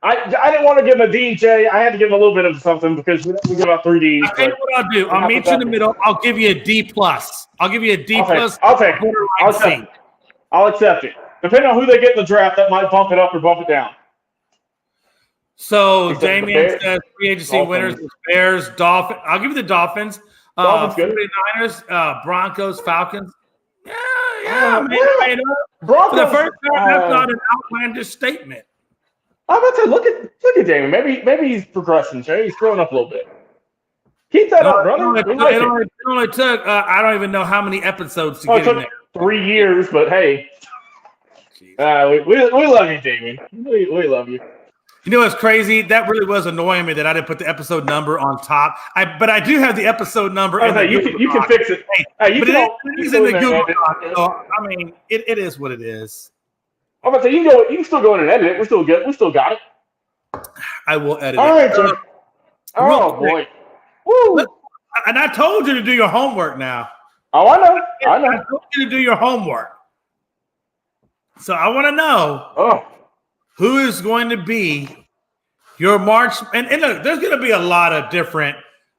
I didn't want to give him a D, Jay. I had to give him a little bit of something because we give out 3 Ds. I think what I'll do, I'll meet you in the middle. I'll give you a D plus. I'll give you a D plus. I'll take it. I'll accept it. Depending on who they get in the draft, that might bump it up or bump it down. So Damien says free agency winners is Bears, Dolphins. I'll give you the Dolphins. 49ers, Broncos, Falcons. Yeah, man. Broncos, for the first time, that's not an outlandish statement. I'm about to look at Damien. Maybe he's progressing, Jay. He's growing up a little bit. Keep that up, brother. It only took I don't even know how many episodes to get in there. 3 years, but hey, we love you, Damien. We love you. You know what's crazy? That really was annoying me that I didn't put the episode number on top. But I do have the episode number. You can fix it. But it is in the Google Doc. So, I mean, it is what it is. I'm about to say you can still go in and edit it. We're still good. We still got it. I will edit All it. Right, Jay. Oh boy. Woo. And I told you to do your homework now. Oh, I know. I told you to do your homework. So I want to know who is going to be your March. And look, there's going to be a lot of different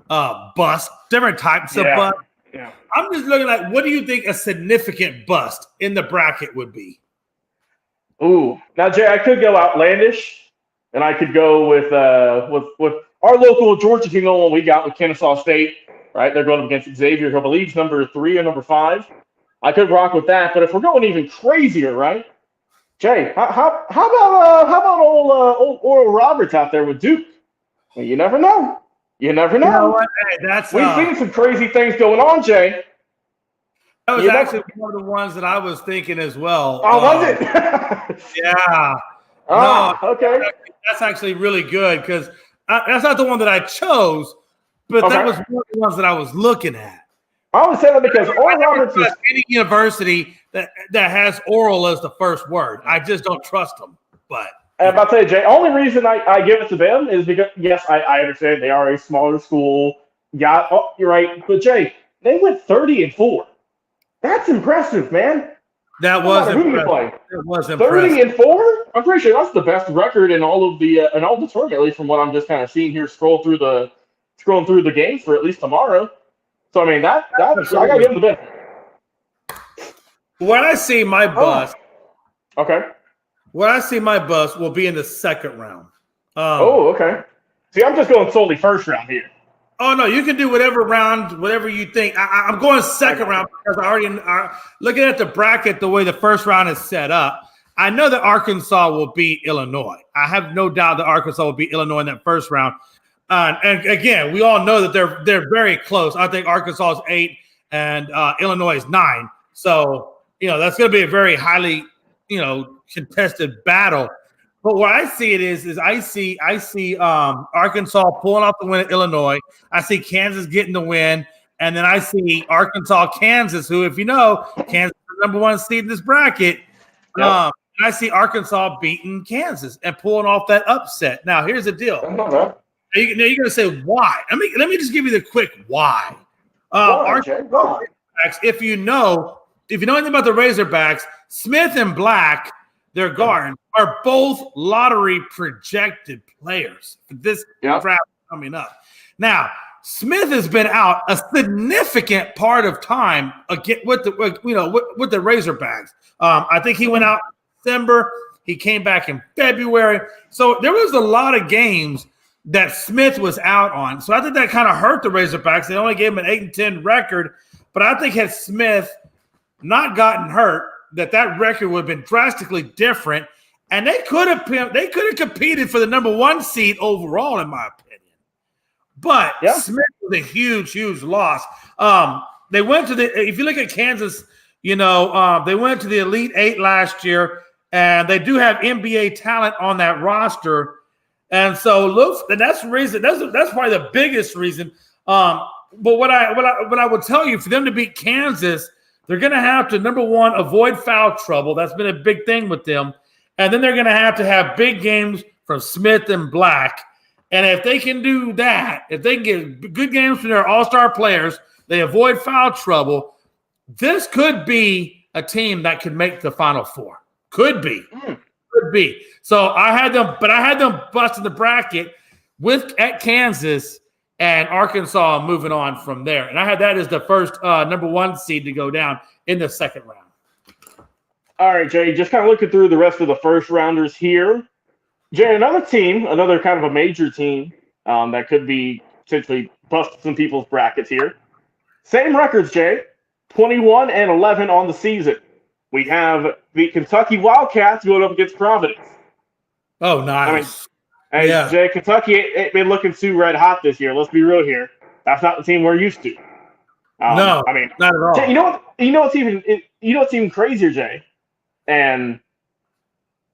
busts, different types of busts. Yeah. I'm just looking at what do you think a significant bust in the bracket would be? Ooh. Now, Jay, I could go outlandish, and I could go with our local Georgia team, the one we got with Kennesaw State. Right, they're going up against Xavier, who I believe is number 3 or number 5. I could rock with that, but if we're going even crazier, right, Jay? How about old Oral Roberts out there with Duke? Well, you never know. You never know. You know what? Hey, we've seen some crazy things going on, Jay. That was actually one of the ones that I was thinking as well. Oh, was it? Yeah. Oh, no, okay. That's actually really good because that's not the one that I chose. But that was one of the ones that I was looking at. I would say that because Oral Roberts is any university that has oral as the first word. I just don't trust them. But I'm about to say, Jay, only reason I give it to them is because, yes, I understand they are a smaller school. Yeah, you're right. But, Jay, they went 30-4. That's impressive, man. That was impressive. That was impressive. 30-4. I'm pretty sure that's the best record in all of the tournament, at least from what I'm just kind of seeing here. Scrolling through the games for at least tomorrow. So I mean that I gotta give him the benefit. When I see my bus, okay. When I see my bus will be in the second round. Okay. See, I'm just going solely first round here. Oh no, you can do whatever you think. I'm going second round because I already looking at the bracket the way the first round is set up. I know that Arkansas will beat Illinois. I have no doubt that Arkansas will beat Illinois in that first round. And again, we all know that they're very close. I think Arkansas is 8 and Illinois is 9. So that's going to be a very highly contested battle. But what I see it is I see Arkansas pulling off the win at Illinois. I see Kansas getting the win, and then I see Arkansas, Kansas, who, if you know, Kansas is the number 1 seed in this bracket. Yep. And I see Arkansas beating Kansas and pulling off that upset. Now, here's the deal. Now you're going to say why? Let me just give you the quick why. Arkansas, if you know anything about the Razorbacks, Smith and Black, their guards, are both lottery projected players for this draft coming up. Now, Smith has been out a significant part of time with the Razorbacks. I think he went out in December. He came back in February. So there was a lot of games that Smith was out on. So I think that kind of hurt the Razorbacks. They only gave him an 8-10 record. But I think had Smith not gotten hurt, that record would have been drastically different, and they could have competed for the number 1 seed overall, in my opinion. But Smith was a huge loss. They went to if you look at Kansas, they went to the Elite 8 last year, and they do have NBA talent on that roster, and so that's the reason. That's probably the biggest reason. But what I would tell you, for them to beat Kansas, they're going to have to, number 1, avoid foul trouble. That's been a big thing with them. And then they're going to have big games from Smith and Black. And if they can do that, if they can get good games from their all-star players, they avoid foul trouble, this could be a team that could make the Final Four. Could be. Could be. So I had them busting the bracket at Kansas and Arkansas moving on from there. And I had that as the first number 1 seed to go down in the second round. All right, Jay, just kind of looking through the rest of the first rounders here. Jay, another kind of a major team that could be potentially busting some people's brackets here. Same records, Jay, 21-11 on the season. We have the Kentucky Wildcats going up against Providence. Oh, nice. Hey, Jay, Kentucky ain't been looking too red hot this year. Let's be real here. That's not the team we're used to. No, not at all. Jay, you know what's even crazier, Jay? And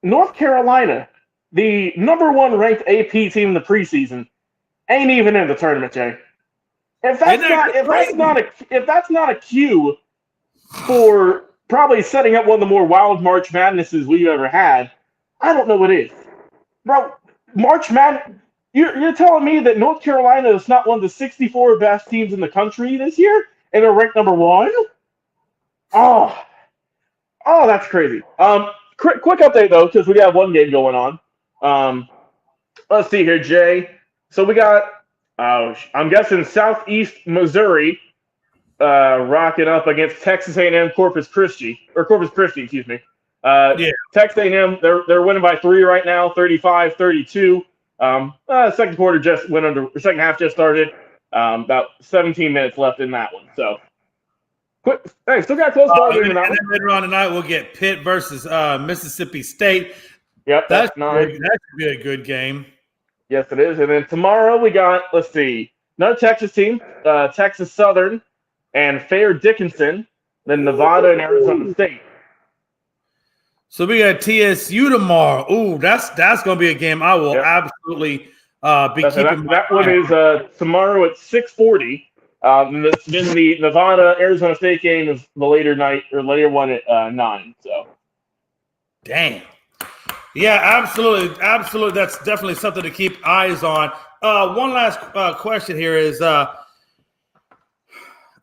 North Carolina, the number 1 ranked AP team in the preseason, ain't even in the tournament, Jay. If that's not a cue for probably setting up one of the more wild March Madnesses we've ever had, I don't know what is. Bro, March Madness, you're telling me that North Carolina is not one of the 64 best teams in the country this year, and they're ranked number 1? Oh, that's crazy. Quick update, though, because we have one game going on. Let's see here, Jay. So we got, I'm guessing Southeast Missouri rocking up against Texas A&M Corpus Christi, excuse me. Texas A&M, they're winning by 3 right now, 35-32. Second quarter second half just started. About 17 minutes left in that one. So, quick. Hey, still got a close ball game in that one. And then later on tonight, we'll get Pitt versus Mississippi State. Yep, that's nice. That should be a good game. Yes, it is. And then tomorrow we got, let's see, another Texas team, Texas Southern and Fair Dickinson, then Nevada and Arizona State. So we got TSU tomorrow. Ooh, that's going to be a game I will absolutely be keeping. That one is tomorrow at 6:40. Then the Nevada Arizona State game is the later one at 9. So, damn. Yeah, absolutely. That's definitely something to keep eyes on. One last question here is one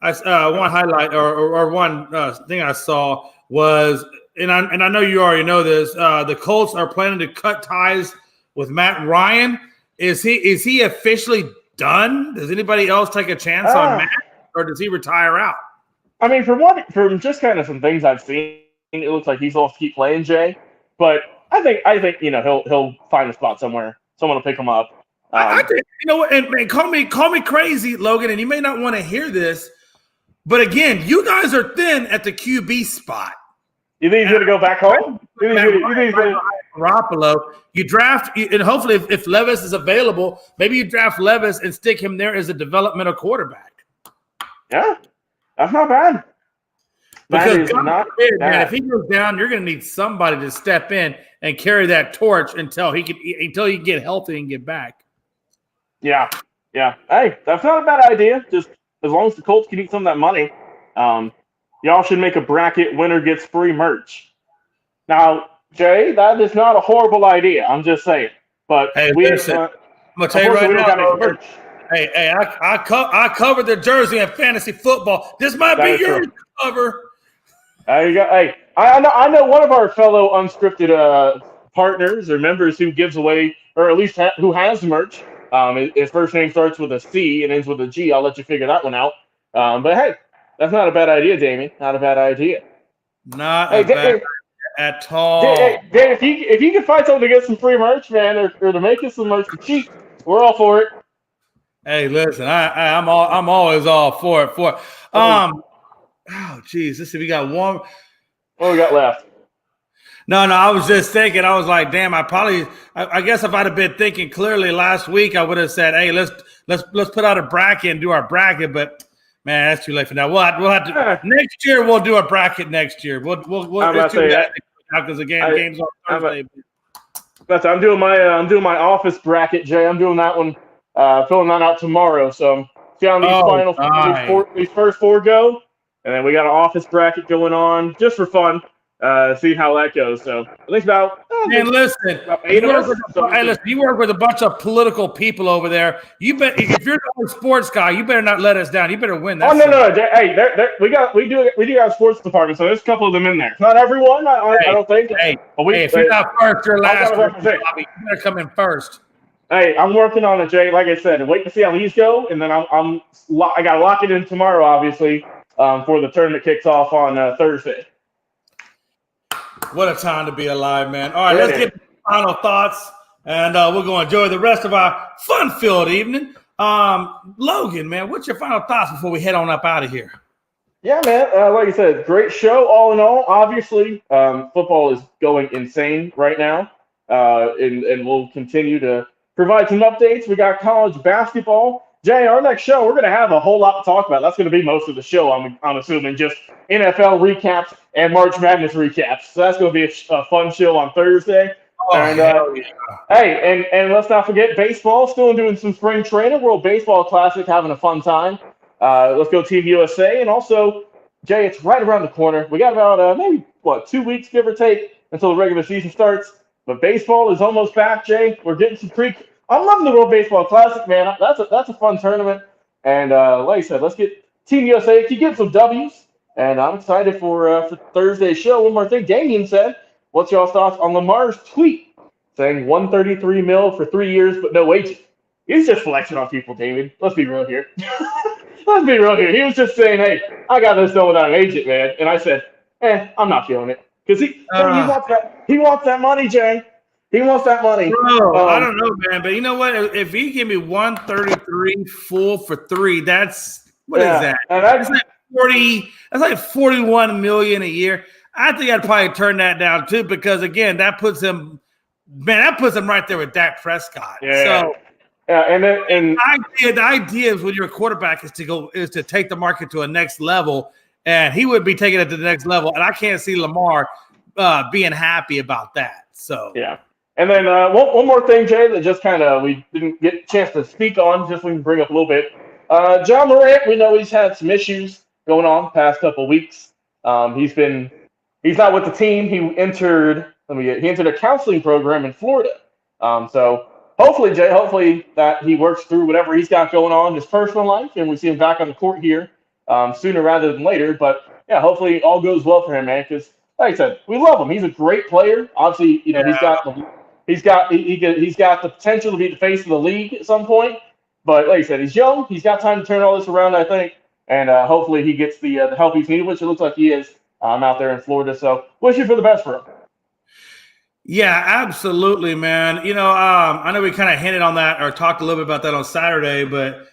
highlight or one thing I saw. was, and I know you already know this, the Colts are planning to cut ties with Matt Ryan. Is he officially done? Does anybody else take a chance on Matt, or does he retire out? I mean, from just kind of some things I've seen, it looks like he's supposed to keep playing, Jay. But I think he'll find a spot somewhere. Someone will pick him up. I think, and call me crazy, Logan, and you may not want to hear this, but again, you guys are thin at the QB spot. You think he's going to go back home? You think he's going to Garoppolo? You draft, and hopefully, if Levis is available, maybe you draft Levis and stick him there as a developmental quarterback. Yeah, that's not bad. Because man, if he goes down, you're going to need somebody to step in and carry that torch until he can get healthy and get back. Yeah. Hey, that's not a bad idea. Just as long as the Colts can eat some of that money, y'all should make a bracket. Winner gets free merch. Now, Jay, that is not a horrible idea. I'm just saying. But hey, listen, I'm gonna tell you right now. Hey, I covered the jersey in fantasy football. This might be your cover. There you go. Hey, I know one of our fellow unscripted partners or members who gives away, or at least who has merch. His first name starts with a C and ends with a G. I'll let you figure that one out. But hey, that's not a bad idea, Damien. Not a bad idea. Not a bad idea at all. Dave, if you can find something to get some free merch, man, or to make us some merch for cheap, we're all for it. Hey, listen, I'm always all for it. Oh, geez, let's see. We got one. What we got left? No, I was just thinking. I was like, damn. I guess if I'd have been thinking clearly last week, I would have said, hey, let's put out a bracket and do our bracket. But man, that's too late for now. We'll have to next year. We'll do a bracket next year. We'll do that because the game's on Thursday. I'm doing my office bracket, Jay. I'm doing that one, filling that out tomorrow. So see how these first four go. And then we got an office bracket going on just for fun. See how that goes. So at least about. Listen, you work with a bunch of political people over there. You bet if you're the sports guy, you better not let us down. You better win. No. Hey, we do have a sports department, so there's a couple of them in there. Not everyone, I don't think. If you're not first, you're last. You better come in first. Hey, I'm working on it, Jay. Like I said, wait to see how these go, and then I got to lock it in tomorrow, obviously. For the tournament kicks off on Thursday. What a time to be alive, man. All right, let's get final thoughts, and we're going to enjoy the rest of our fun-filled evening. Logan, man, what's your final thoughts before we head on up out of here? Yeah, man, like I said, great show all in all. Obviously, football is going insane right now, and we'll continue to provide some updates. We got college basketball. Jay, our next show, we're going to have a whole lot to talk about. That's going to be most of the show, I'm assuming, just NFL recaps and March Madness recaps. So that's going to be a fun show on Thursday. Hey, and let's not forget baseball, still doing some spring training. World Baseball Classic, having a fun time. Let's go Team USA. And also, Jay, it's right around the corner. We got about maybe, 2 weeks, give or take, until the regular season starts. But baseball is almost back, Jay. We're getting some I'm loving the World Baseball Classic, man. That's a fun tournament. And like I said, let's get Team USA. Keep getting some W's. And I'm excited for Thursday's show. One more thing. Damien said, what's y'all's thoughts on Lamar's tweet saying $133 million for 3 years but no agent? He's just flexing on people, Damien. Let's be real here. Let's be real here. He was just saying, hey, I got this done without an agent, man. And I said, I'm not feeling it. Because he wants that money, Jay. He wants that money. Bro, I don't know, man. But you know what? If he give me 133 full for 3, that's what is that? That's like 40. That's like 41 million a year. I think I'd probably turn that down too, because again, that puts him right there with Dak Prescott. Yeah. So and the idea is when you're a quarterback is to take the market to a next level, and he would be taking it to the next level. And I can't see Lamar being happy about that. So yeah. And then one more thing, Jay, that just kind of we didn't get a chance to speak on, just we can bring up a little bit. John Morant, we know he's had some issues going on the past couple of weeks. He's not with the team. He entered a counseling program in Florida. So hopefully, Jay, that he works through whatever he's got going on in his personal life, and we see him back on the court here sooner rather than later. But yeah, hopefully all goes well for him, man, because like I said, we love him. He's a great player. Obviously, you know, he's got the potential to be the face of the league at some point. But like I said, he's young. He's got time to turn all this around, I think, and hopefully he gets the help he's needed, which it looks like he is out there in Florida. So wish you for the best for him. Yeah, absolutely, man. You know, I know we kind of hinted on that or talked a little bit about that on Saturday, but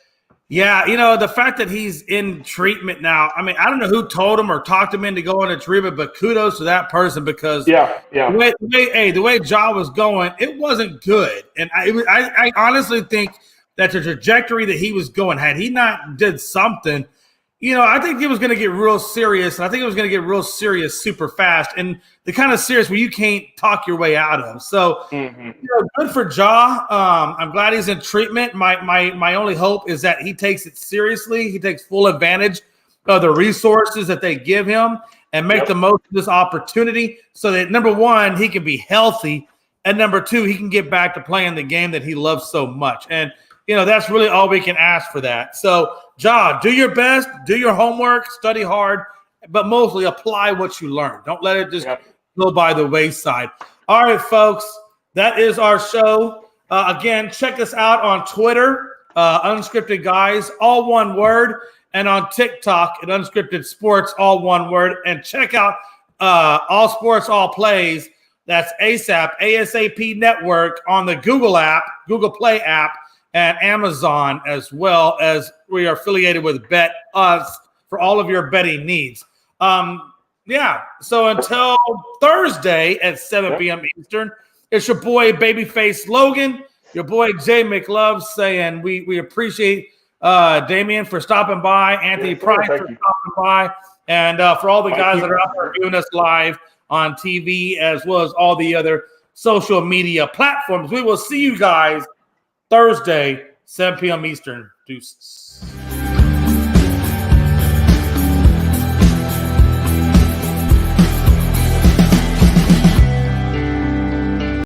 yeah, you know, the fact that he's in treatment now, I mean, I don't know who told him or talked him into going into treatment, but kudos to that person because the way Ja was going, it wasn't good. And I honestly think that the trajectory that he was going, had he not did something, you know, I think it was going to get real serious. And I think it was going to get real serious super fast. And the kind of serious where you can't talk your way out of. So, you know, good for Ja. I'm glad he's in treatment. My only hope is that he takes it seriously. He takes full advantage of the resources that they give him and make the most of this opportunity so that, number one, he can be healthy. And number two, he can get back to playing the game that he loves so much. And, you know, that's really all we can ask for that. So, Ja, do your best, do your homework, study hard, but mostly apply what you learn. Don't let it just go by the wayside. All right, folks, that is our show. Again, check us out on Twitter, Unscripted Guys, all one word, and on TikTok at Unscripted Sports, all one word. And check out All Sports, All Plays. That's ASAP Network on the Google Play app, and Amazon, as well as we are affiliated with Bet Us for all of your betting needs. So until Thursday at 7 p.m. Eastern, it's your boy Babyface Logan, your boy Jay McLove saying we appreciate Damian for stopping by, Anthony Price for stopping by, and for all the guys that are out there viewing us live on TV as well as all the other social media platforms. We will see you guys Thursday, 7 p.m. Eastern. Deuces.